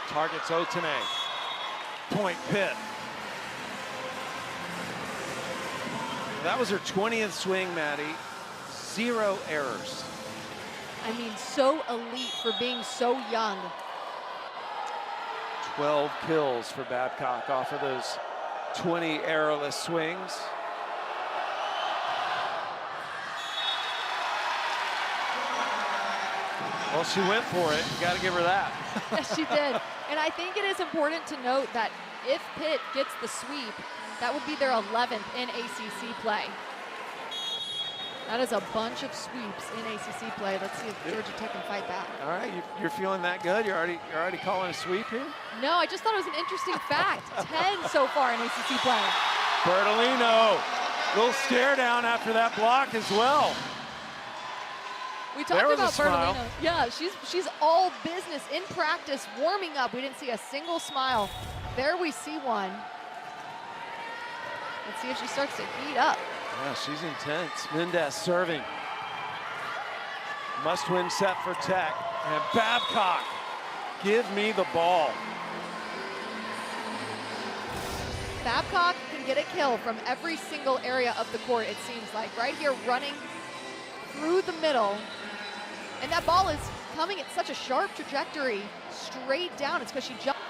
targets Otene. Point Pitt. That was her 20th swing, Maddie. 0 errors. I mean, so elite for being so young. 12 kills for Babcock off of those 20 errorless swings. Well, she went for it. You got to give her that. Yes, she did. And I think it is important to note that if Pitt gets the sweep, that would be their 11th in ACC play. That is a bunch of sweeps in ACC play. Let's see if Georgia Tech can fight back. All right, you're feeling that good? You're already calling a sweep here? No, I just thought it was an interesting fact. 10 so far in ACC play. Bertolino, little stare down after that block as well. We talked about Bertolino. Yeah, she's all business in practice, warming up. We didn't see a single smile. There we see one. Let's see if she starts to heat up. Yeah, she's intense. Mendez serving. Must-win set for Tech. And Babcock, give me the ball. Babcock can get a kill from every single area of the court, it seems like. Right here, running through the middle. And that ball is coming at such a sharp trajectory, straight down. It's because she jumped.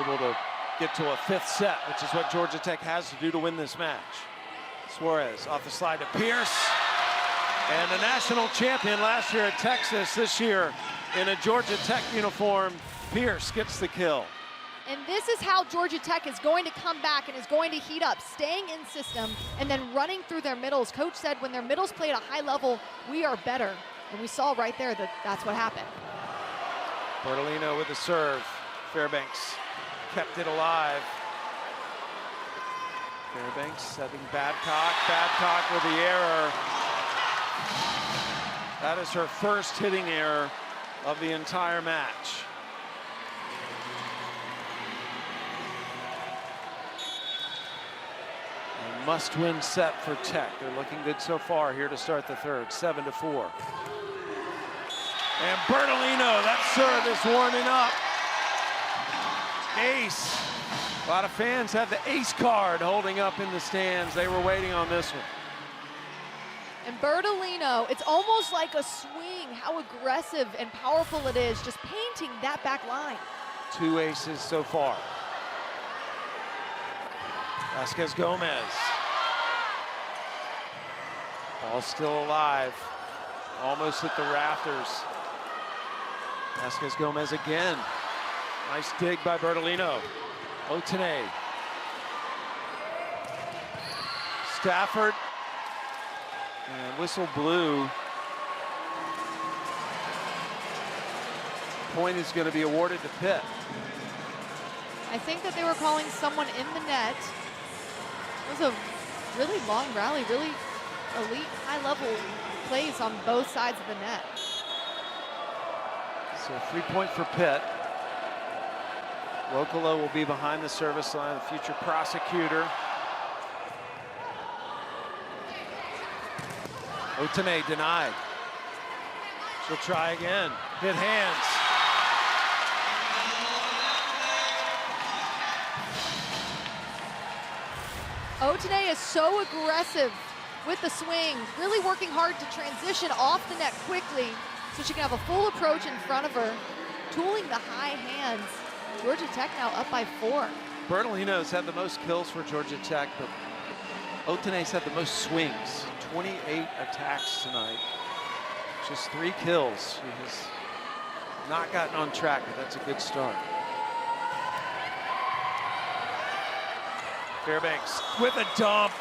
Able to get to a 5th set, which is what Georgia Tech has to do to win this match. Suarez off the slide to Pierce. And the national champion last year at Texas, this year in a Georgia Tech uniform, Pierce gets the kill. And this is how Georgia Tech is going to come back and is going to heat up, staying in system and then running through their middles. Coach said when their middles play at a high level, we are better. And we saw right there that that's what happened. Bertolino with the serve. Fairbanks kept it alive. Fairbanks setting Babcock. Babcock with the error. That is her first hitting error of the entire match. And must-win set for Tech. They're looking good so far here to start the third, 7-4. And Bertolino, that serve is warming up. Ace. A lot of fans have the ace card holding up in the stands. They were waiting on this one. And Bertolino, it's almost like a swing, how aggressive and powerful it is, just painting that back line. 2 aces so far. Vasquez Gomez. Ball still alive. Almost hit the rafters. Vasquez Gomez again. Nice dig by Bertolino. Otene. Stafford. And whistle blew. Point is going to be awarded to Pitt. I think that they were calling someone in the net. It was a really long rally, really elite, high-level plays on both sides of the net. So 3-point for Pitt. Lokolo will be behind the service line, the future prosecutor. Otene denied. She'll try again. Hit hands. Otene is so aggressive with the swing, really working hard to transition off the net quickly so she can have a full approach in front of her, tooling the high hands. Georgia Tech now up by 4. Bertolino's had the most kills for Georgia Tech, but Otene's had the most swings. 28 attacks tonight. Just 3 kills. She has not gotten on track, but that's a good start. Fairbanks with a dump,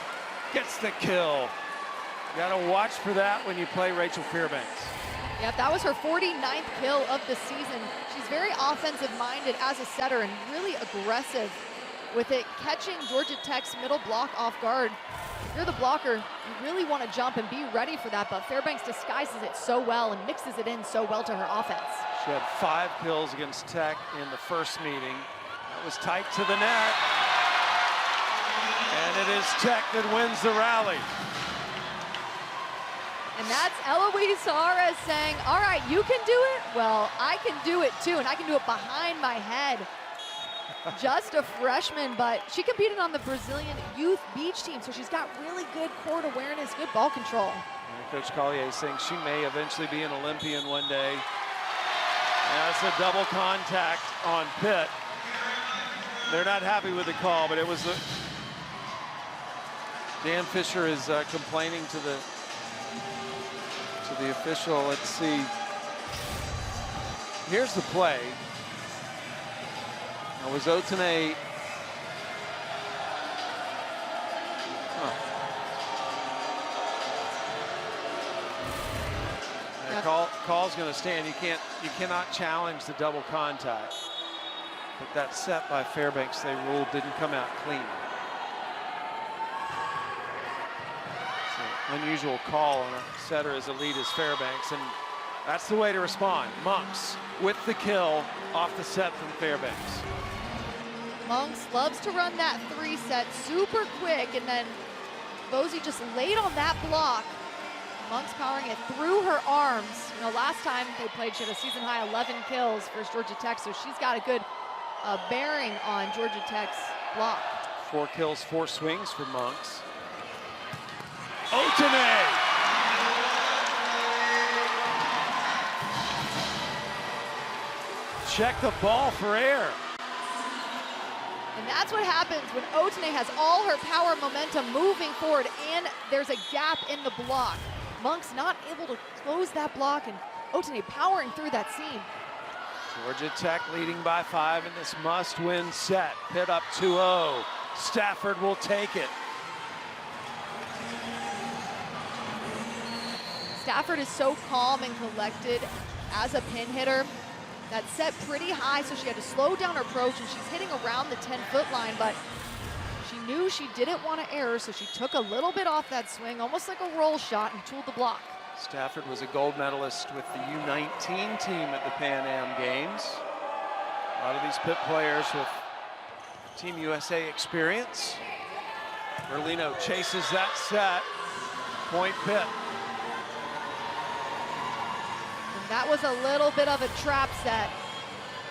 gets the kill. You gotta watch for that when you play Rachel Fairbanks. Yep, that was her 49th kill of the season. She's very offensive-minded as a setter and really aggressive with it, catching Georgia Tech's middle block off guard. If you're the blocker, you really want to jump and be ready for that, but Fairbanks disguises it so well and mixes it in so well to her offense. She had 5 kills against Tech in the first meeting. That was tight to the net. And it is Tech that wins the rally. And that's Eloise Suarez saying, all right, you can do it. Well, I can do it too, and I can do it behind my head. Just a freshman, but she competed on the Brazilian youth beach team, so she's got really good court awareness, good ball control. And Coach Collier is saying she may eventually be an Olympian one day. That's a double contact on Pitt. They're not happy with the call, but it was the... Dan Fisher is complaining to the official. Let's see. Here's the play. Now was Otene. Call's going to stand. You cannot challenge the double contact. But that set by Fairbanks, they ruled, didn't come out clean. Unusual call on a setter as elite as Fairbanks, and that's the way to respond. Monks with the kill off the set from Fairbanks. Monks loves to run that 3-set super quick, and then Bosie just laid on that block. Monks powering it through her arms. You know, last time they played, she had a season-high 11 kills versus Georgia Tech, so she's got a good bearing on Georgia Tech's block. 4 kills, 4 swings for Monks. Otene! Check the ball for air. And that's what happens when Otene has all her power momentum moving forward and there's a gap in the block. Monks not able to close that block and Otene powering through that seam. Georgia Tech leading by 5 in this must-win set. Pitt up 2-0. Stafford will take it. Stafford is so calm and collected as a pin hitter. That set pretty high, so she had to slow down her approach, and she's hitting around the 10-foot line, but she knew she didn't want to err, so she took a little bit off that swing, almost like a roll shot, and tooled the block. Stafford was a gold medalist with the U19 team at the Pan Am Games. A lot of these Pitt players with Team USA experience. Bertolino chases that set. Point Pitt. And that was a little bit of a trap set.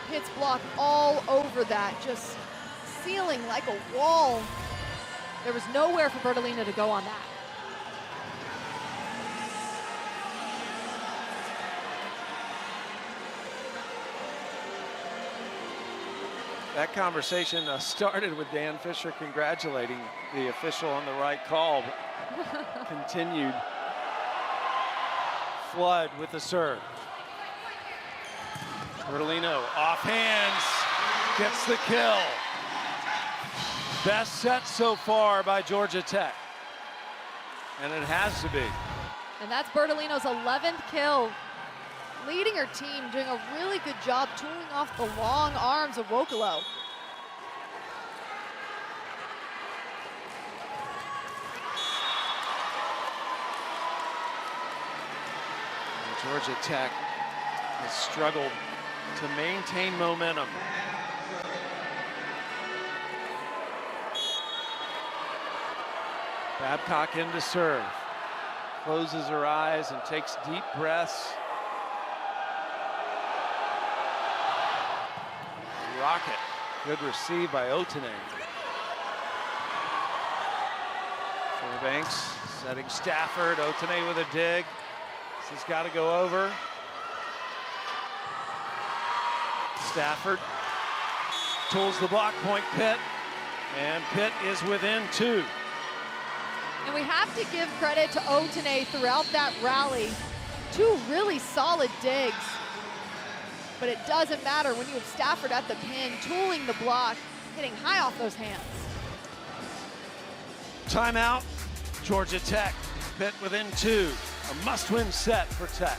Pitt's block all over that, just sealing like a wall. There was nowhere for Bertolino to go on that. That conversation started with Dan Fisher congratulating the official on the right call, but continued. Flood with the serve. Bertolino off hands, gets the kill. Best set so far by Georgia Tech. And it has to be. And that's Bertolino's 11th kill. Leading her team, doing a really good job tooling off the long arms of Wokolo. Georgia Tech has struggled to maintain momentum. Babcock in to serve. Closes her eyes and takes deep breaths. Rocket, good receive by Otene. Fairbanks setting Stafford, Otene with a dig. This has got to go over. Stafford tools the block, point Pitt, and Pitt is within 2. And we have to give credit to Otene throughout that rally. 2 really solid digs. But it doesn't matter when you have Stafford at the pin, tooling the block, hitting high off those hands. Timeout, Georgia Tech. Pitt within 2. A must-win set for Tech.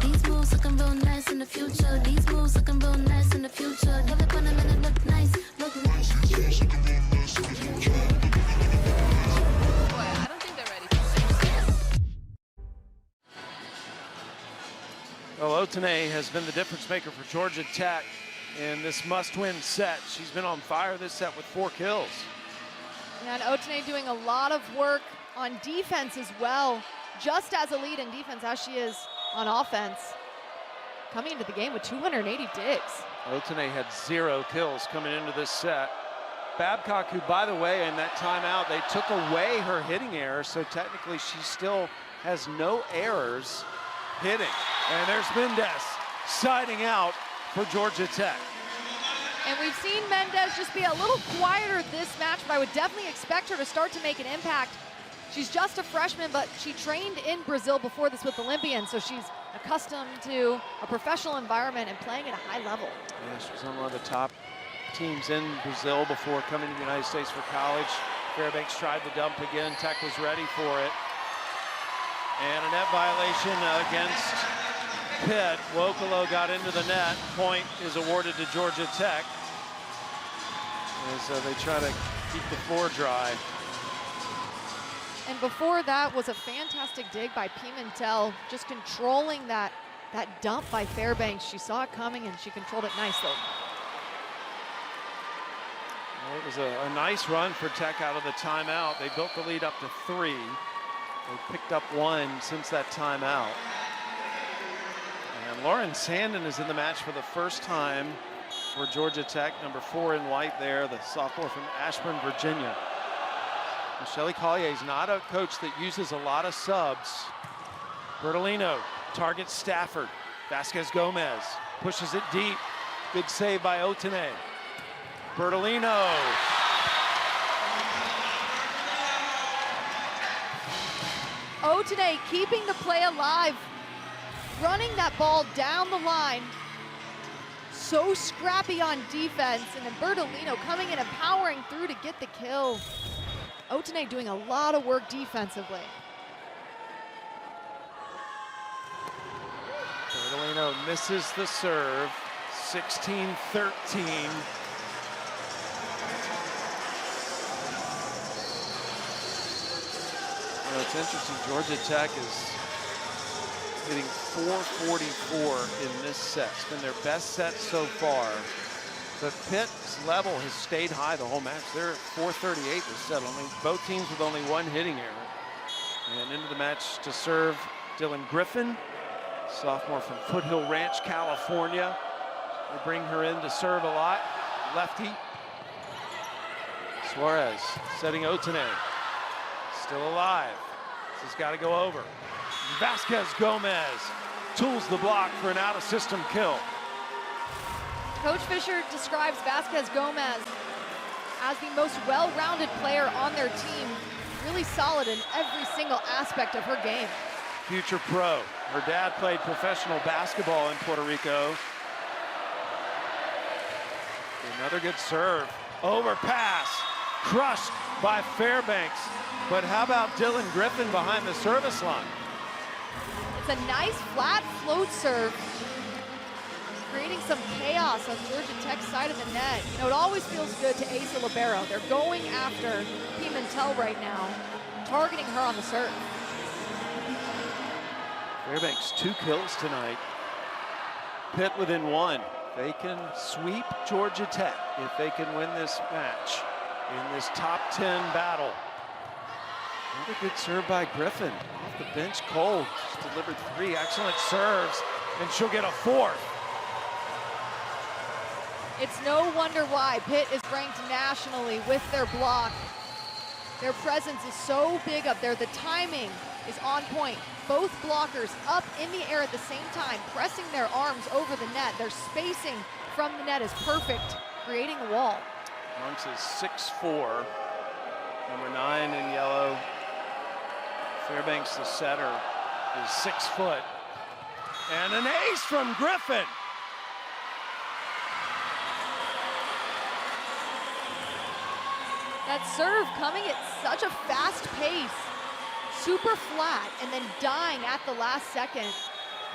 These moves looking real nice in the future. These moves looking real nice in the future. Never gonna let it look nice. Look nice. I don't think they're ready for this. Well, Otene has been the difference maker for Georgia Tech in this must-win set. She's been on fire this set with 4 kills. And Otene doing a lot of work on defense as well, just as a lead in defense as she is on offense. Coming into the game with 280 digs. Otene had 0 kills coming into this set. Babcock, who, by the way, in that timeout, they took away her hitting error, so technically she still has no errors hitting. And there's Mendez siding out for Georgia Tech. And we've seen Mendez just be a little quieter this match, but I would definitely expect her to start to make an impact. She's just a freshman, but she trained in Brazil before this with Olympians, so she's accustomed to a professional environment and playing at a high level. Yeah, she was on one of the top teams in Brazil before coming to the United States for college. Fairbanks tried the dump again. Tech was ready for it. And a net violation against Pitt. Wokolo got into the net. Point is awarded to Georgia Tech as they try to keep the floor dry. And before that was a fantastic dig by Pimentel, just controlling that dump by Fairbanks. She saw it coming and she controlled it nicely. Well, it was a nice run for Tech out of the timeout. They built the lead up to 3. They picked up 1 since that timeout. And Lauren Sandin is in the match for the first time for Georgia Tech, number 4 in white there, the sophomore from Ashburn, Virginia. Shelly Collier is not a coach that uses a lot of subs. Bertolino targets Stafford. Vasquez Gomez pushes it deep. Good save by Otene. Bertolino. Otene keeping the play alive, running that ball down the line. So scrappy on defense, and then Bertolino coming in and powering through to get the kill. Otene doing a lot of work defensively. Bertolino misses the serve, 16-13. You know, it's interesting, Georgia Tech is hitting 444 in this set. It's been their best set so far. But Pitt's level has stayed high the whole match. They're at 438 this set. I mean, both teams with only one hitting error. And into the match to serve Dylan Griffin, sophomore from Foothill Ranch, California. They bring her in to serve a lot. Lefty. Suarez setting Otene. Still alive. This has got to go over. Vasquez Gomez tools the block for an out-of-system kill. Coach Fisher describes Vasquez Gomez as the most well-rounded player on their team, really solid in every single aspect of her game. Future pro. Her dad played professional basketball in Puerto Rico. Another good serve. Overpass. Crushed by Fairbanks. But how about Dylan Griffin behind the service line? It's a nice flat float serve, creating some chaos on Georgia Tech's side of the net. You know, it always feels good to ace a libero. They're going after Pimentel right now, targeting her on the serve. Fairbanks 2 kills tonight. Pitt within 1. They can sweep Georgia Tech if they can win this match in this top 10 battle. Another good serve by Griffin. Off the bench, cold. She's delivered 3 excellent serves, and she'll get a 4th. It's no wonder why Pitt is ranked nationally with their block. Their presence is so big up there. The timing is on point. Both blockers up in the air at the same time, pressing their arms over the net. Their spacing from the net is perfect, creating a wall. Monks is 6'4", number 9 in yellow. Fairbanks, the setter, is 6 foot. And an ace from Griffin. That serve coming at such a fast pace, super flat, and then dying at the last second.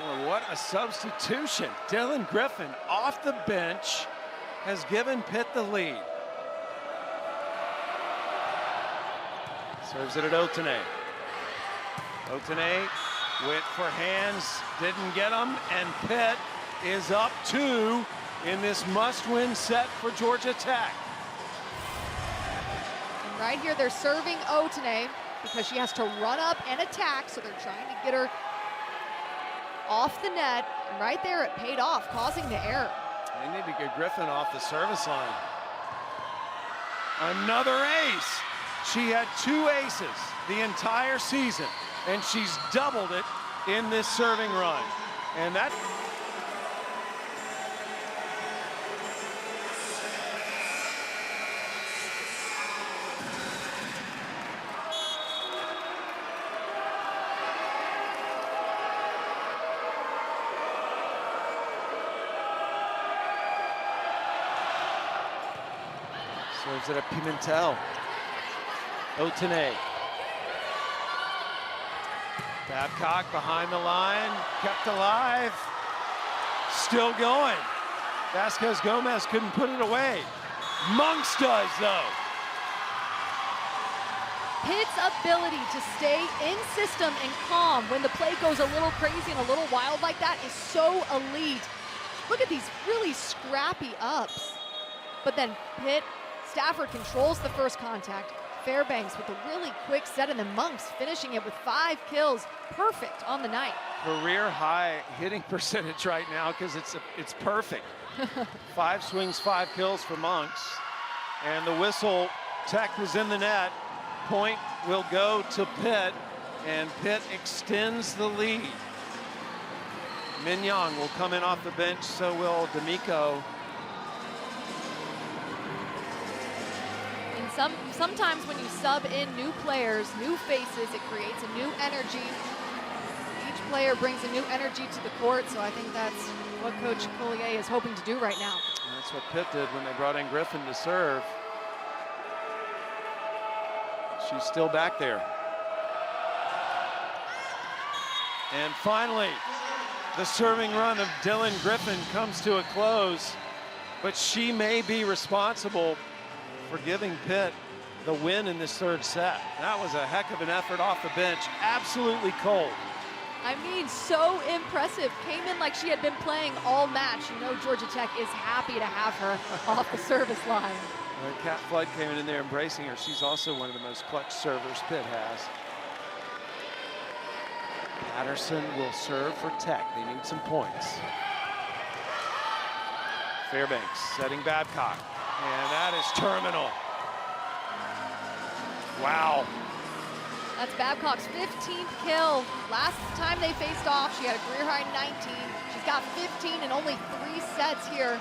Boy, what a substitution. Dylan Griffin off the bench has given Pitt the lead. Serves it at Otene. Otene went for hands, didn't get them, and Pitt is up 2 in this must-win set for Georgia Tech. And right here, they're serving Otene because she has to run up and attack, so they're trying to get her off the net. And right there, it paid off, causing the error. They need to get Griffin off the service line. Another ace. She had 2 aces the entire season, and she's doubled it in this serving run. And that serves it at Pimentel. Otene. Babcock behind the line, kept alive, still going. Vasquez Gomez couldn't put it away. Monks does, though. Pitt's ability to stay in system and calm when the play goes a little crazy and a little wild like that is so elite. Look at these really scrappy ups. But then Pitt, Stafford controls the first contact. Fairbanks with a really quick set, and then Monks finishing it with 5 kills. Perfect on the night. Career high hitting percentage right now because it's perfect. 5 swings, 5 kills for Monks. And the whistle, Tech was in the net. Point will go to Pitt, and Pitt extends the lead. Mignon will come in off the bench, so will D'Amico. Sometimes when you sub in new players, new faces, it creates a new energy. Each player brings a new energy to the court, so I think that's what Coach Collier is hoping to do right now. And that's what Pitt did when they brought in Griffin to serve. She's still back there. And finally, the serving run of Dylan Griffin comes to a close, but she may be responsible for giving Pitt the win in this third set. That was a heck of an effort off the bench, absolutely cold. I mean, so impressive. Came in like she had been playing all match. You know Georgia Tech is happy to have her off the service line. Kat Flood came in there embracing her. She's also one of the most clutch servers Pitt has. Patterson will serve for Tech. They need some points. Fairbanks setting Babcock. And that is terminal. Wow. That's Babcock's 15th kill. Last time they faced off, she had a career high 19. She's got 15 in only 3 sets here.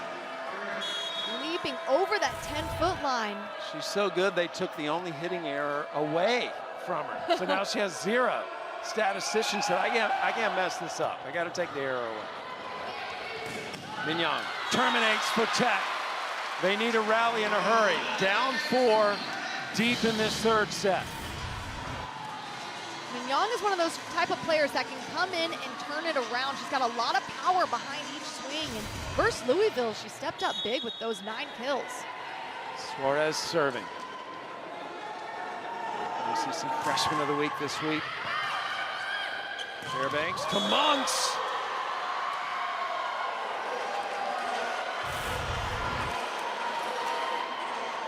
Leaping over that 10-foot line. She's so good, they took the only hitting error away from her. So now she has 0. Statistician said, I can't mess this up. I got to take the error away. Mignon terminates for Tech. They need a rally in a hurry. Down 4, deep in this 3rd set. Mignon is one of those type of players that can come in and turn it around. She's got a lot of power behind each swing. And versus Louisville, she stepped up big with those 9 kills. Suarez serving. ACC Freshman of the Week this week. Fairbanks to Monks.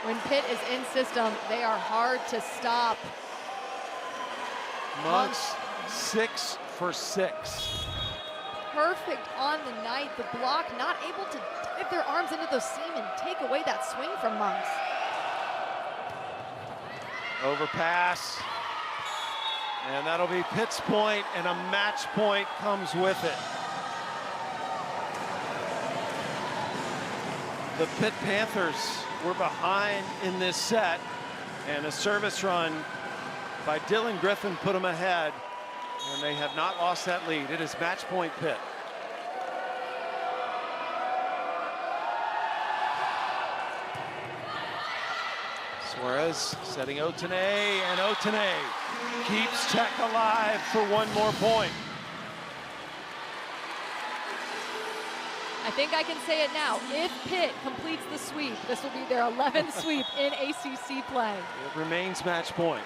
When Pitt is in system, they are hard to stop. Monks 6 for 6. Perfect on the night. The block not able to dive their arms into the seam and take away that swing from Monks. Overpass. And that'll be Pitt's point, and a match point comes with it. The Pitt Panthers were behind in this set, and a service run by Dylan Griffin put them ahead, and they have not lost that lead. It is match point Pitt. Suarez setting Otene, and Otene keeps Tech alive for 1 more point. I think I can say it now. If Pitt completes the sweep, this will be their 11th sweep in ACC play. It remains match point.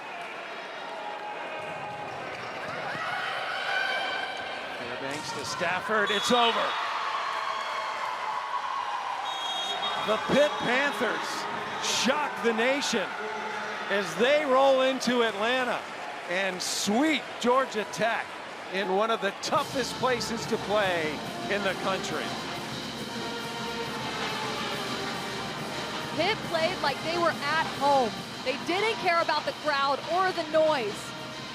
Fairbanks to Stafford, it's over. The Pitt Panthers shock the nation as they roll into Atlanta and sweep Georgia Tech in one of the toughest places to play in the country. Pitt played like they were at home. They didn't care about the crowd or the noise.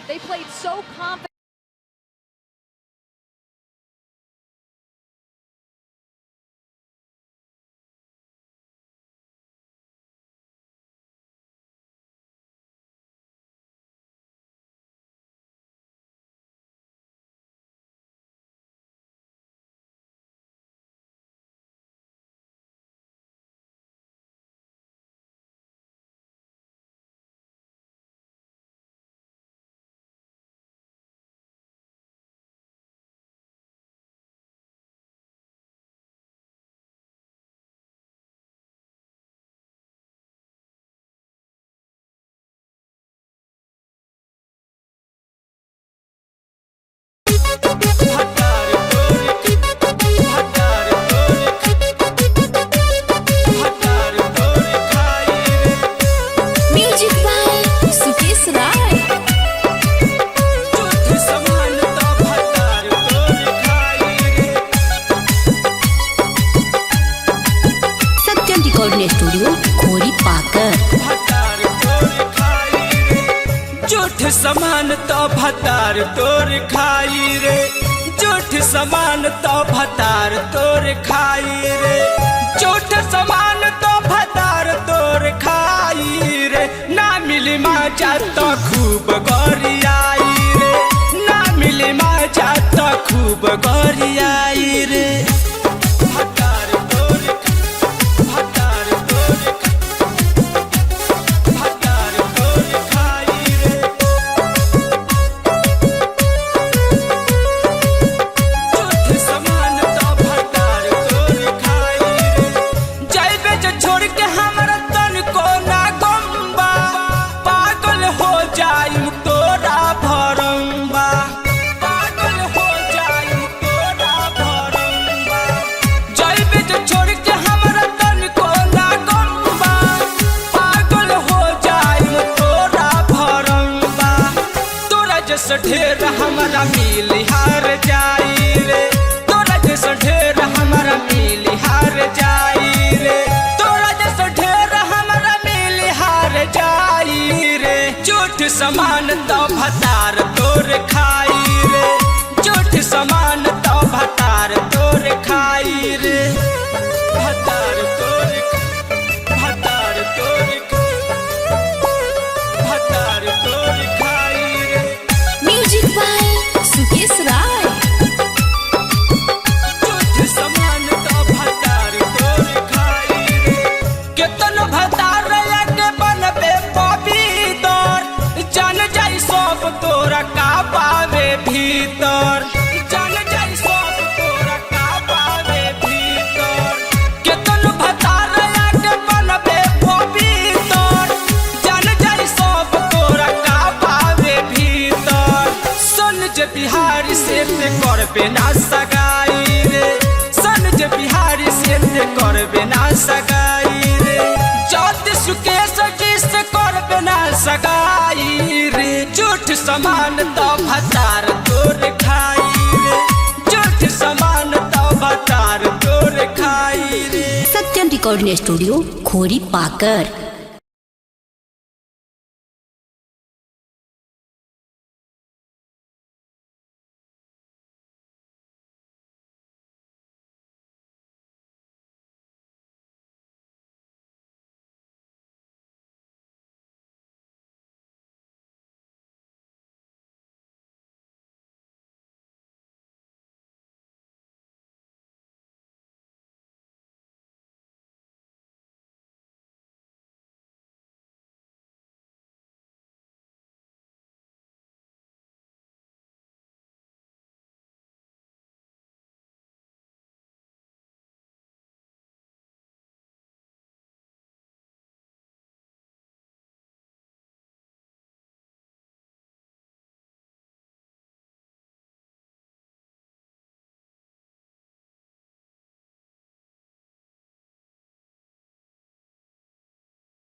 They played so confident. समान तो भतार तोर खाई रे, झूठ समान तो भतार तोर खाई रे, झूठ समान तो भतार तोर खाई रे। ना मिली मजा तो खूब गोरियाई रे, ना मिली मजा तो खूब गोरियाई रे। पागल हो जैसा ढेर हमारा मिल हार जाई रे, तोरा जैसा ढेर हमारा मिल हार जाई रे, तोरा जैसा ढेर हमारा मिल हार जाई रे। झूठ समान तो भतार तोर खाई रे, झूठ समान तो भतार तोर खाई रे, भतार तोर भतार तोर भतार तोर खाई रे। म्यूजिक बाय सुकेश राय। झूठ समान तो भतार तोर खाई रे। केतन भतार के बनबे पवित्र, जान जाई सब तोरा का पावे भीतर, जान जाई सब तोरा का पावे भीतर। केतन भतार के बनबे पवित्र, जान जाई सब तोरा का पावे भीतर। सुन जे बिहारी से ते करबे ना सगाई रे, सुन जे बिहारी से ते करबे ना सगाई रे, ज्योति सुकेश जी से करबे ना सगाई रे। झूठ समान तो भतार तोर खाई रे, झूठ समान तो भतार तोर खाई रे। सत्यम रिकॉर्डिंग स्टूडियो खोरी पाकर।